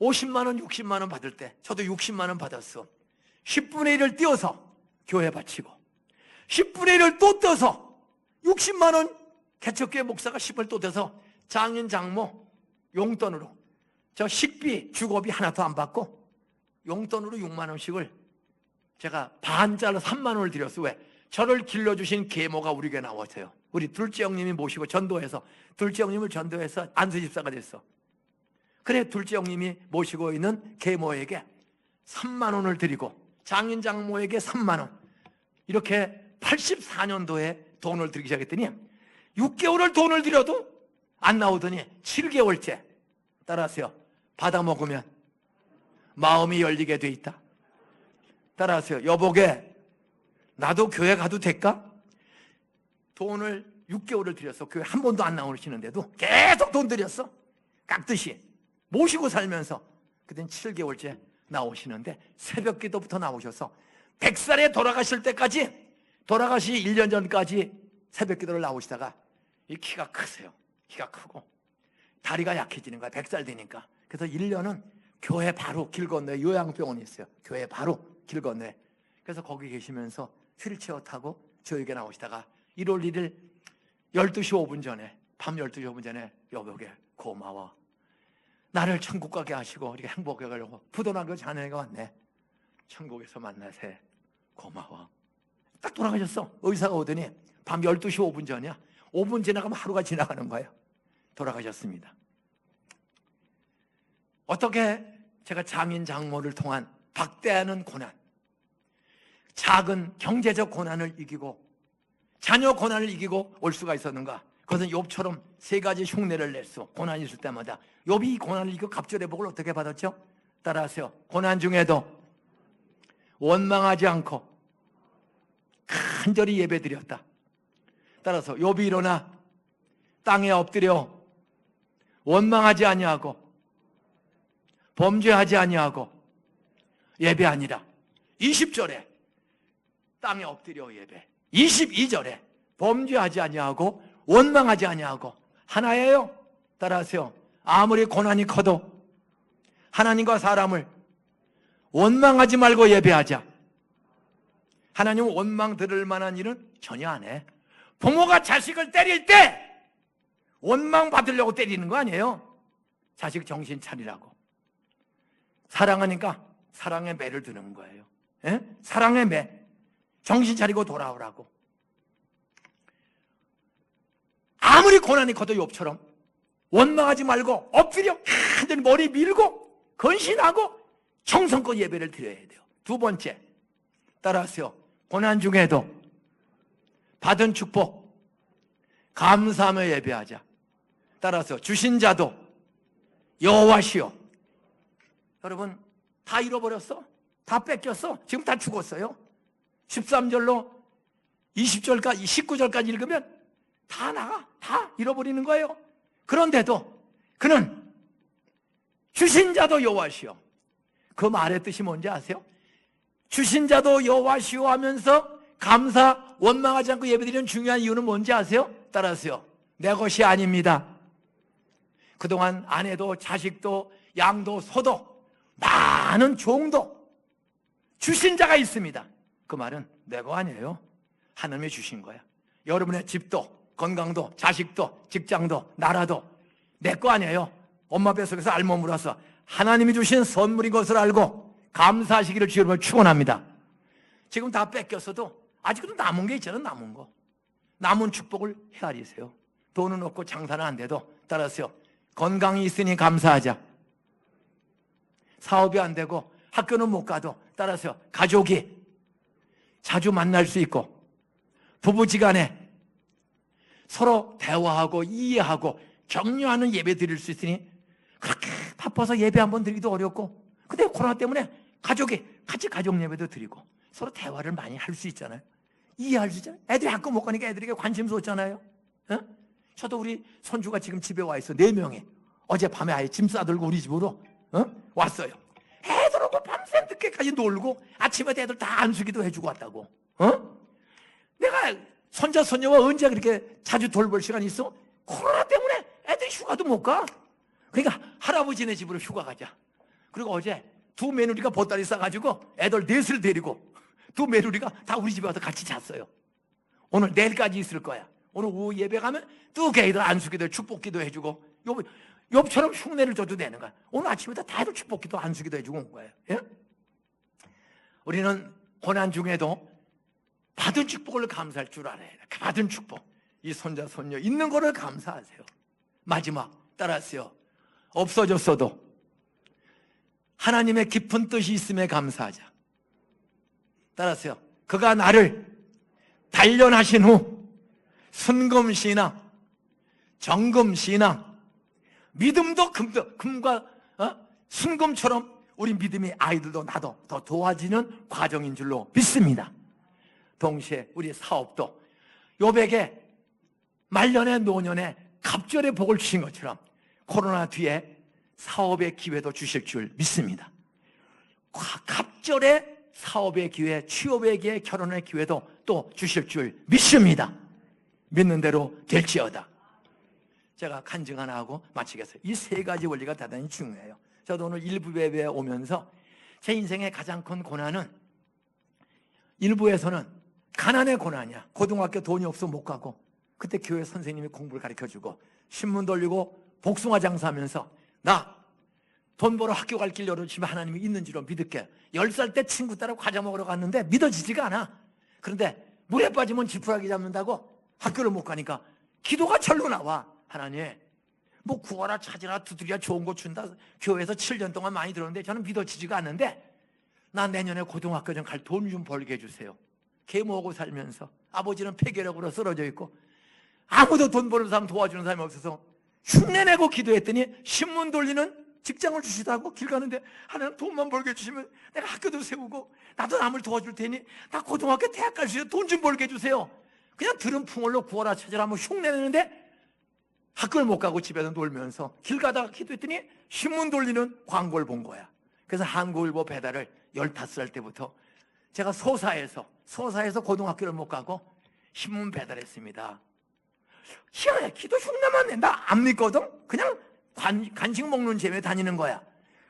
Speaker 1: 50만 원, 60만 원 받을 때 저도 60만 원 받았어. 10분의 1을 띄어서 교회 바치고 10분의 1을 또 떼서 60만 원, 개척교회 목사가 10을 또 떼서 장인 장모 용돈으로, 저 식비 주거비 하나도 안 받고 용돈으로 6만 원씩을 제가 반짜로 3만 원을 드렸어. 왜? 저를 길러주신 계모가 우리 교회 나왔어요. 우리 둘째 형님이 모시고 전도해서, 둘째 형님을 전도해서 안수집사가 됐어. 그래, 둘째 형님이 모시고 있는 계모에게 3만 원을 드리고 장인 장모에게 3만 원, 이렇게 84년도에 돈을 드리기 시작했더니 6개월을 돈을 드려도 안 나오더니 7개월째, 따라하세요, 받아 먹으면 마음이 열리게 돼 있다. 따라하세요, 여보게 나도 교회 가도 될까? 돈을 6개월을 드렸어. 교회 한 번도 안 나오시는데도 계속 돈 드렸어. 깍듯이 모시고 살면서. 그땐 7개월째 나오시는데 새벽 기도부터 나오셔서 100살에 돌아가실 때까지, 돌아가시 1년 전까지 새벽 기도를 나오시다가 이 키가 크세요. 키가 크고 다리가 약해지는 거야. 100살 되니까. 그래서 1년은 교회 바로 길 건너에 요양병원이 있어요. 교회 바로 길 건너에. 그래서 거기 계시면서 휠체어 타고 저에게 나오시다가 1월 1일 12시 5분 전에, 밤 12시 5분 전에 여보게 고마워. 나를 천국 가게 하시고 이렇게 행복하게 하려고 부도나고 자네가 왔네. 천국에서 만나세. 고마워. 딱 돌아가셨어. 의사가 오더니 밤 12시 5분 전이야. 5분 지나가면 하루가 지나가는 거예요. 돌아가셨습니다. 어떻게 제가 장인 장모를 통한 박대하는 고난, 작은 경제적 고난을 이기고 자녀 고난을 이기고 올 수가 있었는가? 그것은 욥처럼 세 가지 흉내를 냈어. 고난이 있을 때마다. 욥이 이 고난을 이기고 갑절의 복을 어떻게 받았죠? 따라하세요. 고난 중에도 원망하지 않고 간절히 예배드렸다. 따라서 욥이 일어나 땅에 엎드려 원망하지 아니하고 범죄하지 아니하고 예배하니라. 20절에 땅에 엎드려 예배, 22절에 범죄하지 아니하고 원망하지 아니하고 하나예요. 따라하세요. 아무리 고난이 커도 하나님과 사람을 원망하지 말고 예배하자. 하나님은 원망 들을 만한 일은 전혀 안 해. 부모가 자식을 때릴 때 원망 받으려고 때리는 거 아니에요. 자식 정신 차리라고. 사랑하니까 사랑의 매를 드는 거예요. 에? 사랑의 매. 정신 차리고 돌아오라고. 아무리 고난이 커도 욥처럼 원망하지 말고 엎드려 간절히 머리 밀고 건신하고 정성껏 예배를 드려야 돼요. 두 번째, 따라하세요. 고난 중에도 받은 축복 감사하며 예배하자. 따라서 주신 자도 여호와시요. 여러분 다 잃어버렸어? 다 뺏겼어? 지금 다 죽었어요? 13절로 20절까지 19절까지 읽으면 다 나가. 다 잃어버리는 거예요. 그런데도 그는 주신 자도 여호와시요. 그 말의 뜻이 뭔지 아세요? 주신 자도 여호와시요 하면서 감사, 원망하지 않고 예배드리는 중요한 이유는 뭔지 아세요? 따라하세요. 내 것이 아닙니다. 그동안 아내도 자식도 양도 소도 많은 종도 주신 자가 있습니다. 그 말은 내 거 아니에요. 하나님이 주신 거야. 여러분의 집도 건강도 자식도 직장도 나라도 내 거 아니에요. 엄마 뱃속에서 알몸 물어서 하나님이 주신 선물인 것을 알고 감사하시기를 주여 축원합니다. 지금 다 뺏겼어도 아직도 남은 게 있잖아요. 남은 거. 남은 축복을 헤아리세요. 돈은 없고 장사는 안 돼도 따라서요. 건강이 있으니 감사하자. 사업이 안 되고 학교는 못 가도 따라서요. 가족이 자주 만날 수 있고 부부지간에 서로 대화하고 이해하고 격려하는 예배 드릴 수 있으니 그렇게 바빠서 예배 한번 드리기도 어렵고 근데 코로나 때문에 가족이 같이 가족 예배도 드리고 서로 대화를 많이 할 수 있잖아요. 이해할 수 있잖아요. 애들이 학교 못 가니까 애들에게 관심 쏟잖아요. 어? 저도 우리 손주가 지금 집에 와 있어. 4명이 어젯밤에 아예 짐 싸들고 우리 집으로 왔어요. 애들하고 밤새 늦게까지 놀고 아침에 애들 다 안수기도 해주고 왔다고. 내가 손자 손녀와 언제 그렇게 자주 돌볼 시간이 있어? 코로나 때문에 애들이 휴가도 못 가. 그러니까 할아버지네 집으로 휴가 가자. 그리고 어제 두 며느리가 보따리 싸가지고 애들 넷을 데리고 두 며느리가 다 우리 집에 와서 같이 잤어요. 오늘 내일까지 있을 거야. 오늘 오후 예배 가면 또 걔들 안수기도 축복기도 해주고 욥처럼 흉내를 줘도 되는 거야. 오늘 아침부터 다 애들 축복기도 안수기도 해주고 온 거예요. 예? 우리는 고난 중에도 받은 축복을 감사할 줄 알아야 돼. 받은 축복. 이 손자 손녀 있는 거를 감사하세요. 마지막 따라하세요. 없어졌어도 하나님의 깊은 뜻이 있음에 감사하자. 따라하세요. 그가 나를 단련하신 후 순금신앙, 정금신앙, 믿음도 금과 순금처럼 우리 믿음이 아이들도 나도 더 도와지는 과정인 줄로 믿습니다. 동시에 우리 사업도 욥에게 말년에 노년에 갑절의 복을 주신 것처럼 코로나 뒤에 사업의 기회도 주실 줄 믿습니다. 갑절에 사업의 기회, 취업의 기회, 결혼의 기회도 또 주실 줄 믿습니다. 믿는 대로 될지어다. 제가 간증 하나 하고 마치겠어요. 이 세 가지 원리가 대단히 중요해요. 저도 오늘 일부 예배에 오면서 제 인생의 가장 큰 고난은, 일부에서는 가난의 고난이야. 고등학교 돈이 없어 못 가고, 그때 교회 선생님이 공부를 가르쳐주고 신문 돌리고 복숭아 장사하면서 나 돈 벌어 학교 갈 길 열어주시면 하나님이 있는 줄로 믿을게. 10살 때 친구 따라 과자 먹으러 갔는데 믿어지지가 않아. 그런데 물에 빠지면 지푸라기 잡는다고 학교를 못 가니까 기도가 절로 나와. 하나님 뭐 구하라 찾으라 두드려야 좋은 거 준다. 교회에서 7년 동안 많이 들었는데 저는 믿어지지가 않는데, 나 내년에 고등학교 좀 갈 돈 좀 벌게 해주세요. 개 먹고 살면서 아버지는 폐결핵으로 쓰러져 있고 아무도 돈 버는 사람 도와주는 사람이 없어서 흉내내고 기도했더니 신문 돌리는 직장을 주시다고. 길 가는데 하나님 돈만 벌게 해주시면 내가 학교도 세우고 나도 남을 도와줄 테니 나 고등학교 대학 갈 수 있어요. 돈 좀 벌게 해주세요. 그냥 들은 풍월로 구하라 찾으라 하면 흉내내는데 학교를 못 가고 집에서 놀면서 길 가다가 기도했더니 신문 돌리는 광고를 본 거야. 그래서 한국일보 배달을 15살 때부터 제가 소사에서 고등학교를 못 가고 신문 배달했습니다. 희한해. 기도 흉내만 내. 나 안 믿거든. 그냥 간식 먹는 재미에 다니는 거야.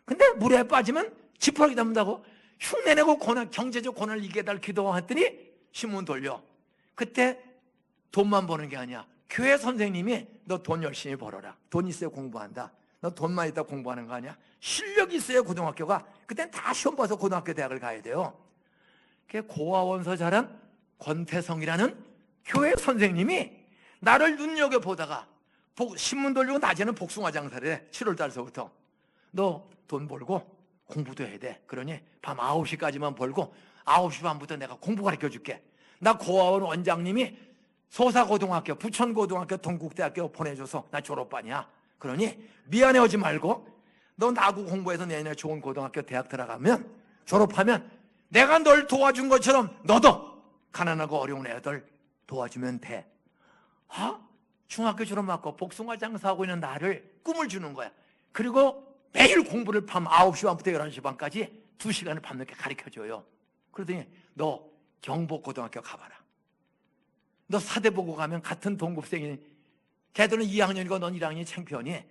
Speaker 1: 근데 물에 빠지면 지푸라기 잡는다고 흉내내고 경제적 고난을 이기게 달 기도했더니 신문 돌려. 그때 돈만 버는 게 아니야. 교회 선생님이 너 돈 열심히 벌어라. 돈 있어야 공부한다. 너 돈만 있다 공부하는 거 아니야? 실력이 있어야 고등학교가. 그땐 다 시험 봐서 고등학교 대학을 가야 돼요. 고아원서 잘한 권태성이라는 교회 선생님이 나를 눈여겨보다가 신문 돌리고 낮에는 복숭아 장사를 해. 7월 달서부터. 너 돈 벌고 공부도 해야 돼. 그러니 밤 9시까지만 벌고 9시 반부터 내가 공부 가르쳐줄게. 나 고아원 원장님이 소사고등학교, 부천고등학교, 동국대학교 보내줘서 나 졸업반이야. 그러니 미안해하지 말고 너 나고 공부해서 내년에 좋은 고등학교 대학 들어가면, 졸업하면 내가 널 도와준 것처럼 너도 가난하고 어려운 애들 도와주면 돼. 중학교 졸업하고 복숭아 장사하고 있는 나를 꿈을 주는 거야. 그리고 매일 공부를 밤 9시 반부터 11시 반까지 2시간을 밤늦게 가르쳐줘요. 그러더니 너 경복고등학교 가봐라. 너 사대보고 가면 같은 동급생이, 걔들은 2학년이고 넌 1학년이 창피하니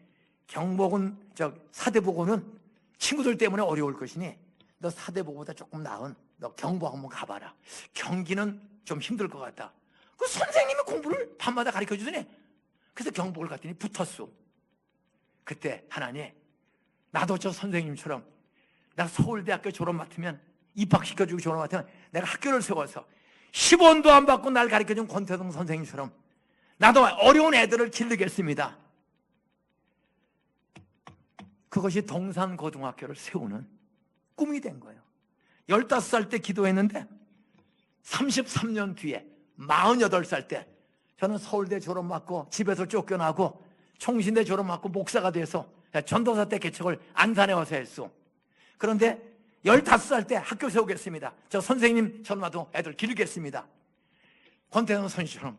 Speaker 1: 사대보고는 친구들 때문에 어려울 것이니 너 사대보고보다 조금 나은 너 경복 한번 가봐라. 경기는 좀 힘들 것 같다. 그 선생님이 공부를 밤마다 가르쳐주더니 그래서 경복을 갔더니 붙었어. 그때 하나님, 나도 저 선생님처럼 나 서울대학교 졸업 맡으면, 입학시켜주고 졸업 맡으면 내가 학교를 세워서 10원도 안 받고 날 가르쳐준 권태성 선생님처럼 나도 어려운 애들을 기르겠습니다. 그것이 동산고등학교를 세우는 꿈이 된 거예요. 15살 때 기도했는데 33년 뒤에 48살 때 저는 서울대 졸업 맞고 집에서 쫓겨나고 총신대 졸업 맞고 목사가 돼서 전도사 때 개척을 안산에 와서 했어. 그런데 15살 때 학교 세우겠습니다. 저 선생님 전화도 애들 기르겠습니다. 권태성 선생님처럼.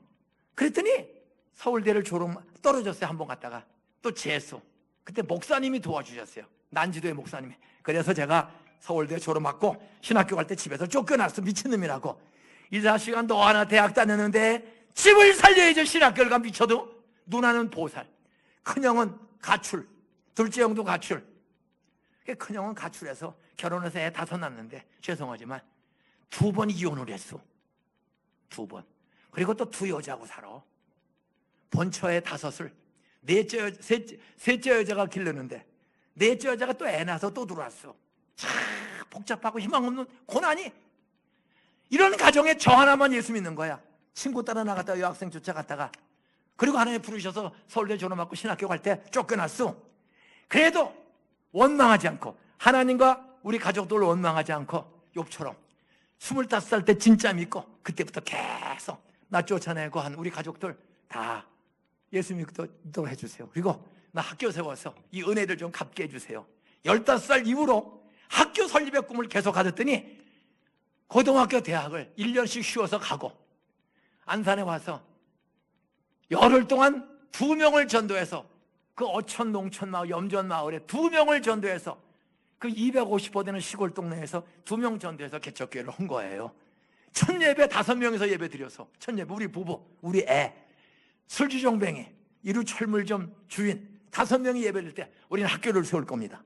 Speaker 1: 그랬더니 서울대를 떨어졌어요. 한번 갔다가 또 재수. 그때 목사님이 도와주셨어요. 난지도의 목사님이. 그래서 제가 서울대 졸업 맞고 신학교 갈 때 집에서 쫓겨났어. 미친놈이라고. 이 자식아 너 하나 대학 다녔는데 집을 살려야죠. 신학교를 가 미쳐도. 누나는 보살, 큰형은 가출, 둘째 형도 가출. 큰형은 가출해서 결혼해서 애 5 낳았는데 죄송하지만 2번 이혼을 했어. 2번. 그리고 또 2 여자하고 살아. 본처에 5을 셋째 여자가 기르는데 넷째 여자가 또 애 낳아서 또 들어왔어. 참 복잡하고 희망 없는 고난이. 이런 가정에 저 하나만 예수 믿는 거야. 친구 따라 나갔다가 여학생 쫓아갔다가, 그리고 하나님 부르셔서 서울대 졸업 맞고 신학교 갈 때 쫓겨났어. 그래도 원망하지 않고, 하나님과 우리 가족들 원망하지 않고 욥처럼 25살 때 진짜 믿고 그때부터 계속 나 쫓아내고 한 우리 가족들 다 예수 믿도록 해주세요. 그리고 나 학교 세워서 이 은혜를 좀 갚게 해주세요. 15살 이후로 학교 설립의 꿈을 계속 가졌더니 고등학교 대학을 1년씩 쉬어서 가고, 안산에 와서 열흘 동안 2명을 전도해서 그 어촌 농촌 마을 염전 마을에 2명을 전도해서 그 250호 되는 시골 동네에서 2명 전도해서 개척교회를 한 거예요. 첫 예배 5명이서 예배 드려서, 첫 예배 우리 부부, 우리 애, 술주정뱅이, 이루 철물점 주인 5명이 예배 드릴 때 우리는 학교를 세울 겁니다.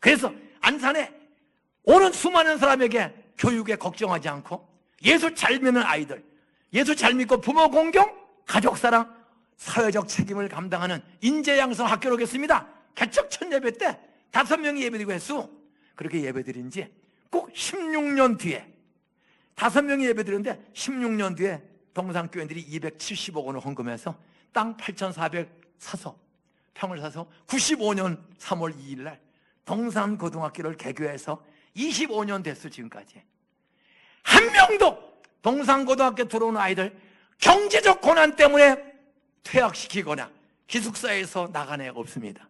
Speaker 1: 그래서 안산에 오는 수많은 사람에게 교육에 걱정하지 않고 예수 잘 믿는 아이들, 예수 잘 믿고 부모 공경, 가족 사랑, 사회적 책임을 감당하는 인재 양성 학교로 하겠습니다. 개척 첫 예배 때 5명이 예배드리고 했어. 그렇게 예배드린 지 꼭 16년 뒤에 5명이 예배드렸는데 16년 뒤에 동산교인들이 270억 원을 헌금해서 땅 8,400 사서, 평을 사서 95년 3월 2일 날 동산고등학교를 개교해서 25년 됐어. 지금까지 한 명도 동산고등학교 들어온 아이들 경제적 고난 때문에 퇴학시키거나 기숙사에서 나간 애가 없습니다.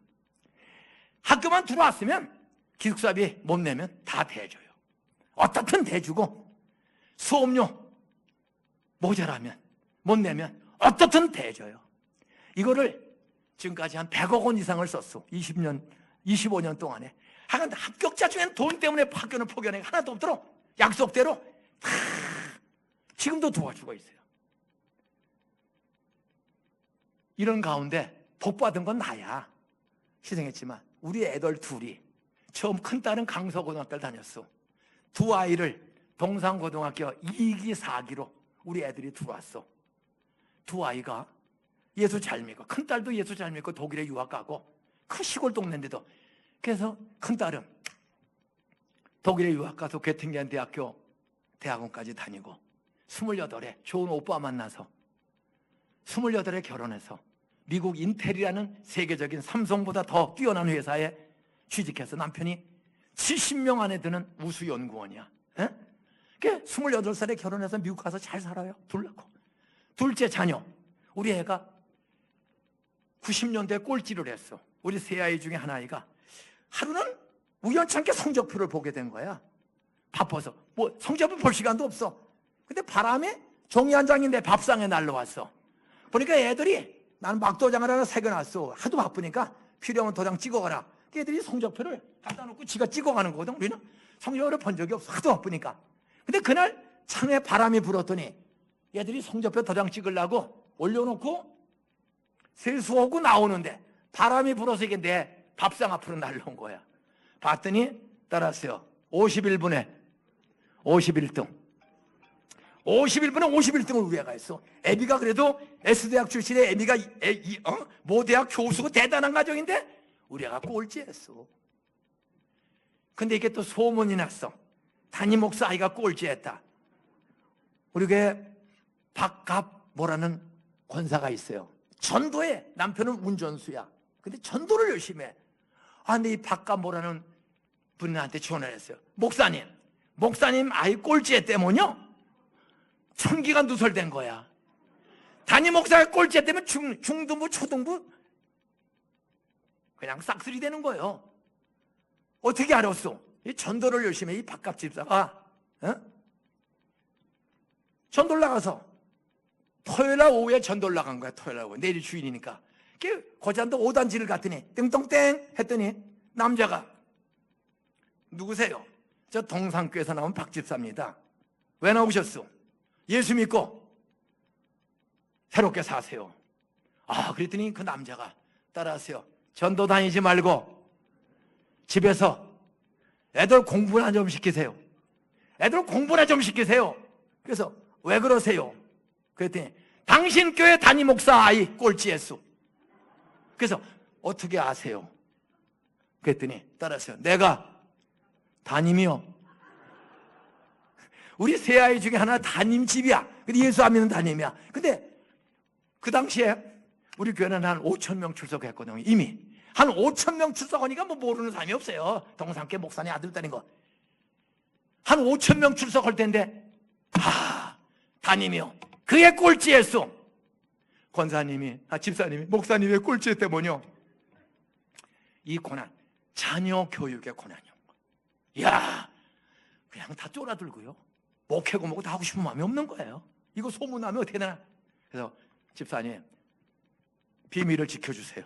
Speaker 1: 학교만 들어왔으면 기숙사비 못 내면 다 대줘요. 어떻든 대주고, 수업료 모자라면 못 내면 어떻든 대줘요. 이거를 지금까지 한 100억 원 이상을 썼어. 25년 동안에. 하여간 합격자 중엔 돈 때문에 학교는 포기하는 게 하나도 없도록 약속대로 다 지금도 도와주고 있어요. 이런 가운데 복 받은 건 나야. 희생했지만 우리 애들 둘이, 처음 큰딸은 강서고등학교를 다녔어. 두 아이를 동산고등학교 2기 4기로 우리 애들이 들어왔어. 두 아이가 예수 잘 믿고, 큰딸도 예수 잘 믿고 독일에 유학 가고, 큰 시골 동네인데도. 그래서 큰딸은 독일에 유학 가서 괴팅겐 대학교 대학원까지 다니고 28에 좋은 오빠 만나서 28에 결혼해서 미국 인텔이라는 세계적인 삼성보다 더 뛰어난 회사에 취직해서 남편이 70명 안에 드는 우수 연구원이야. 28살에 결혼해서 미국 가서 잘 살아요. 둘 낳고. 둘째 자녀, 우리 애가 90년대에 꼴찌를 했어. 우리 세 아이 중에 한 아이가 하루는 우연찮게 성적표를 보게 된 거야. 바빠서 뭐 성적표 볼 시간도 없어. 근데 바람에 종이 한 장이 내 밥상에 날라왔어. 보니까 애들이, 나는 막도장을 하나 새겨놨어. 하도 바쁘니까 필요하면 도장 찍어가라. 애들이 성적표를 갖다 놓고 지가 찍어가는 거거든. 우리는 성적표를 본 적이 없어. 하도 바쁘니까. 근데 그날 창에 바람이 불었더니 애들이 성적표 도장 찍으려고 올려놓고 세수하고 나오는데 바람이 불어서 이게 내 밥상 앞으로 날라온 거야. 봤더니 따랐어요. 51분에 51등. 51분에 51등을 우리 애가 했어. 애비가 그래도 S대학 출신의 애비가 모대학 교수고 대단한 가정인데 우리 애가 꼴찌했어. 근데 이게 또 소문이 났어. 담임 목사 아이가 꼴찌했다. 우리 교회 박갑모라는 권사가 있어요. 전도에, 남편은 운전수야. 근데 전도를 열심히 해. 근데 이 박갑모라는 분이 나한테 전화를 했어요. 목사님 아이 꼴찌했대면요 천기가 누설된 거야. 담임 목사가 꼴찌했다면 중등부, 초등부 그냥 싹쓸이 되는 거예요. 어떻게 알았어? 이 전도를 열심히 해. 이 박갑 집사가 전도를 나가서 토요일날 오후에 전도를 나간 거야. 토요일날 오후에. 내일 주일이니까. 고잔도 5단지를 갔더니 띵동땡 했더니 남자가, 누구세요? 저 동산교에서 나온 박 집사입니다. 왜 나오셨어? 예수 믿고 새롭게 사세요. 그랬더니 그 남자가 따라하세요. 전도 다니지 말고 집에서 애들 공부나 좀 시키세요. 애들 공부나 좀 시키세요. 그래서 왜 그러세요? 그랬더니 당신 교회 담임 목사 아이 꼴찌했어. 그래서 어떻게 아세요? 그랬더니 따라하세요. 내가 담임이요. 우리 세 아이 중에 하나 담임 집이야. 근데 예수 안 믿는 담임이야. 근데 그 당시에 우리 교회는 한 5,000명 출석했거든요. 이미 한 5,000명 출석하니까 뭐 모르는 사람이 없어요. 동산교회 목사님 아들 딸인 거. 한 5,000명 출석할 텐데 담임이요. 그게 꼴찌했어. 권사님이, 집사님이, 목사님이 꼴찌했대면요, 이 고난, 자녀 교육의 고난이요. 이야, 그냥 다 쫄아들고요. 목회고 뭐고 다 하고 싶은 마음이 없는 거예요. 이거 소문나면 어떻게 되나? 그래서 집사님, 비밀을 지켜주세요.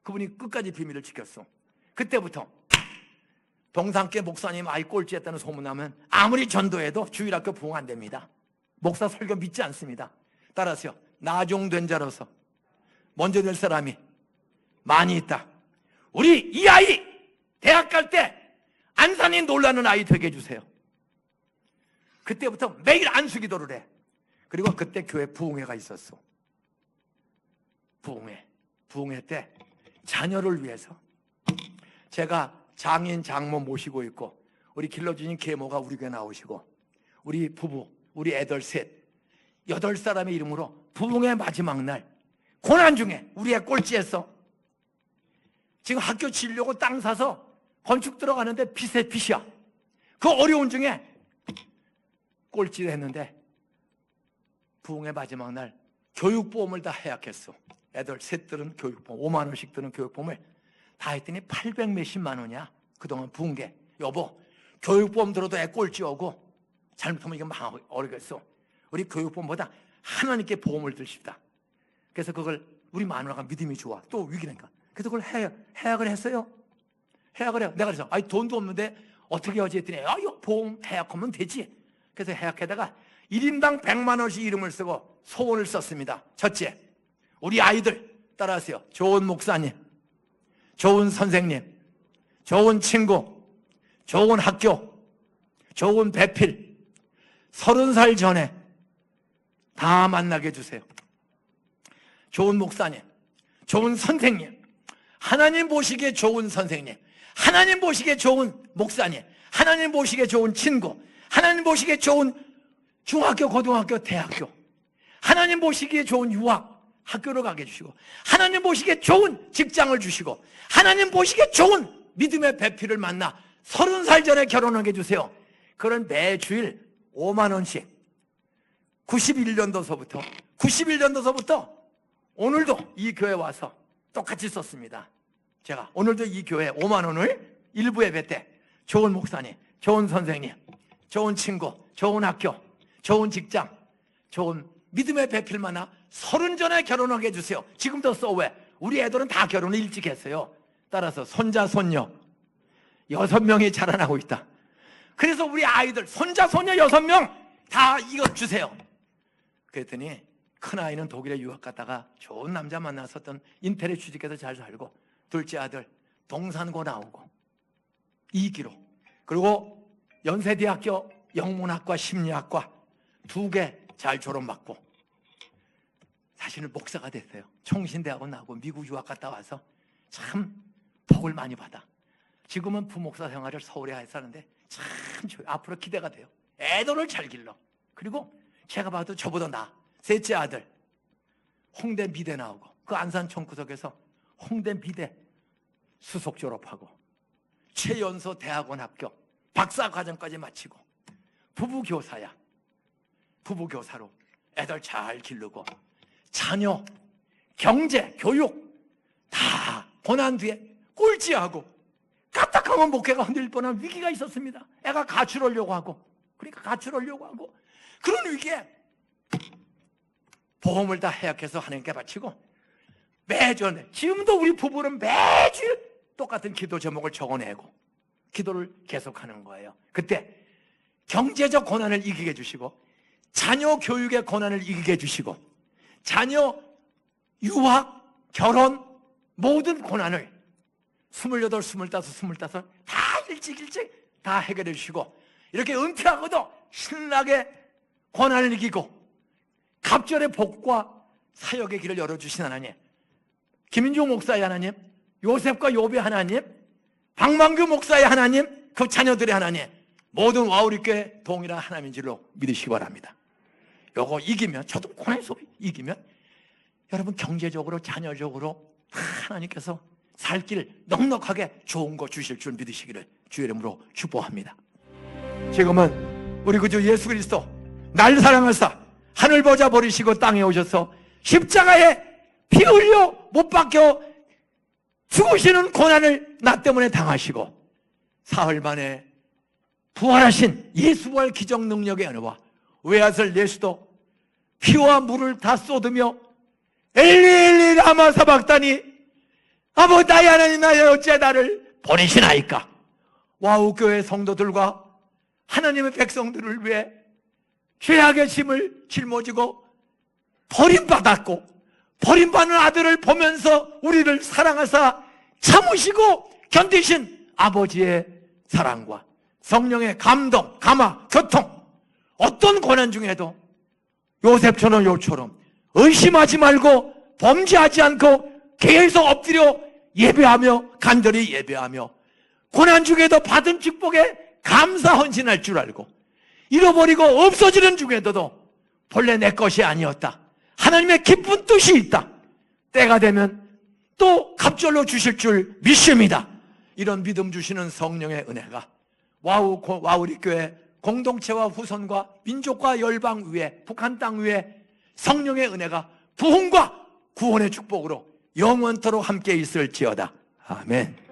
Speaker 1: 그분이 끝까지 비밀을 지켰어. 그때부터 동산계 목사님 아이 꼴찌했다는 소문나면 아무리 전도해도 주일학교 부흥 안 됩니다. 목사 설교 믿지 않습니다. 따라서요, 나종된 자로서 먼저 될 사람이 많이 있다. 우리 이 아이 대학 갈 때 안산이 놀라는 아이 되게 해주세요. 그때부터 매일 안수기도를 해. 그리고 그때 교회 부흥회가 있었어. 부흥회 때 자녀를 위해서 제가 장인 장모 모시고 있고, 우리 길러주신 계모가 우리 교회 나오시고, 우리 부부, 우리 애들 셋, 8사람의 이름으로 부흥회 마지막 날 고난 중에 우리 애 꼴찌했어. 지금 학교 지으려고 땅 사서 건축 들어가는데 빚에 빚이야. 그 어려운 중에 꼴찌를 했는데 부흥회 마지막 날 교육보험을 다 해약했어. 애들 셋들은 교육보험 5만 원씩 드는 교육보험을 다 했더니 800 몇십만 원이야. 그동안 부흥회. 여보, 교육보험 들어도 애 꼴찌 오고 잘못하면 이거 망하고 어렵겠어. 우리 교육보험보다 하나님께 보험을 드십시다. 그래서 그걸 우리 마누라가 믿음이 좋아. 또 위기니까. 그래서 그걸 해약을 했어요. 해약을 해요. 내가 그래서 돈도 없는데 어떻게 하지 했더니 이거 보험 해약하면 되지. 그래서 해약에다가 1인당 100만 원씩 이름을 쓰고 소원을 썼습니다. 첫째, 우리 아이들 따라하세요. 좋은 목사님, 좋은 선생님, 좋은 친구, 좋은 학교, 좋은 배필 30살 전에 다 만나게 해주세요. 좋은 목사님, 좋은 선생님, 하나님 보시기에 좋은 선생님, 하나님 보시기에 좋은 목사님, 하나님 보시기에 좋은 친구, 하나님 보시기에 좋은 중학교, 고등학교, 대학교, 하나님 보시기에 좋은 유학 학교로 가게 해주시고, 하나님 보시기에 좋은 직장을 주시고, 하나님 보시기에 좋은 믿음의 배필을 만나 30살 전에 결혼하게 해주세요. 그런 매주일 5만 원씩 91년도서부터 오늘도 이 교회 와서 똑같이 썼습니다. 제가 오늘도 이 교회 5만 원을 일부 예배 때 좋은 목사님, 좋은 선생님, 좋은 친구, 좋은 학교, 좋은 직장, 좋은 믿음의 배필 만나 30 전에 결혼하게 해주세요. 지금도 써. 왜? 우리 애들은 다 결혼을 일찍 했어요. 따라서 손자, 손녀 6명이 자라나고 있다. 그래서 우리 아이들 손자, 손녀 6명 다 이거 주세요. 그랬더니 큰아이는 독일에 유학 갔다가 좋은 남자 만났었던 인텔에 취직해서 잘 살고, 둘째 아들 동산고 나오고 2기로, 그리고 연세대학교 영문학과 심리학과 2개 잘 졸업받고 사실은 목사가 됐어요. 총신대학원 나오고 미국 유학 갔다 와서 참 복을 많이 받아. 지금은 부목사 생활을 서울에 해서 하는데 참 앞으로 기대가 돼요. 애들을 잘 길러. 그리고 제가 봐도 저보다 나아. 셋째 아들 홍대 미대 나오고, 그 안산 총구석에서 홍대 미대 수석 졸업하고 최연소 대학원 합격, 박사 과정까지 마치고 부부교사야. 부부교사로 애들 잘 기르고 자녀, 경제, 교육 다 고난 뒤에 꼴찌하고 까딱하면 목회가 흔들릴 뻔한 위기가 있었습니다. 애가 가출하려고 하고, 그러니까 가출하려고 하고, 그런 위기에 보험을 다 해약해서 하나님께 바치고, 매주, 지금도 우리 부부는 매주 똑같은 기도 제목을 적어내고 기도를 계속하는 거예요. 그때 경제적 고난을 이기게 해주시고, 자녀 교육의 고난을 이기게 해주시고, 자녀 유학, 결혼 모든 고난을 28, 25, 25 다 일찍 다 해결해 주시고, 이렇게 은퇴하고도 신나게 고난을 이기고 갑절의 복과 사역의 길을 열어주신 하나님, 김인종 목사의 하나님, 요셉과 요배 하나님, 박만규 목사의 하나님, 그 자녀들의 하나님, 모든 와우리교회 동일한 하나님인 줄로 믿으시기 바랍니다. 요거 이기면, 저도 고난에서 이기면 여러분 경제적으로, 자녀적으로 하나님께서 살 길 넉넉하게 좋은 거 주실 줄 믿으시기를 주의 이름으로 축복합니다. 지금은 우리 구주 예수 그리스도 날 사랑하사 하늘 보좌 버리시고 땅에 오셔서 십자가에 피 흘려 못 박혀 죽으시는 고난을 나 때문에 당하시고 사흘 만에 부활하신 예수 부활 기적 능력의 은혜와 외아들 예수도 피와 물을 다 쏟으며 엘리 엘리 라마 사박다니 아버지 나의 하나님 나의 어찌 나를 버리시나이까. 와우 교회 성도들과 하나님의 백성들을 위해 죄악의 짐을 짊어지고 버림받았고 버림받는 아들을 보면서 우리를 사랑하사 참으시고 견디신 아버지의 사랑과 성령의 감동, 감화, 교통, 어떤 고난 중에도 요셉처럼 요처럼 의심하지 말고 범죄하지 않고 계속 엎드려 예배하며 간절히 예배하며 고난 중에도 받은 축복에 감사 헌신할 줄 알고 잃어버리고 없어지는 중에도 본래 내 것이 아니었다, 하나님의 기쁜 뜻이 있다, 때가 되면 또 갑절로 주실 줄 믿습니다. 이런 믿음 주시는 성령의 은혜가 와우리 교회 공동체와 후손과 민족과 열방 위에, 북한 땅 위에 성령의 은혜가 부흥과 구원의 축복으로 영원토록 함께 있을지어다. 아멘.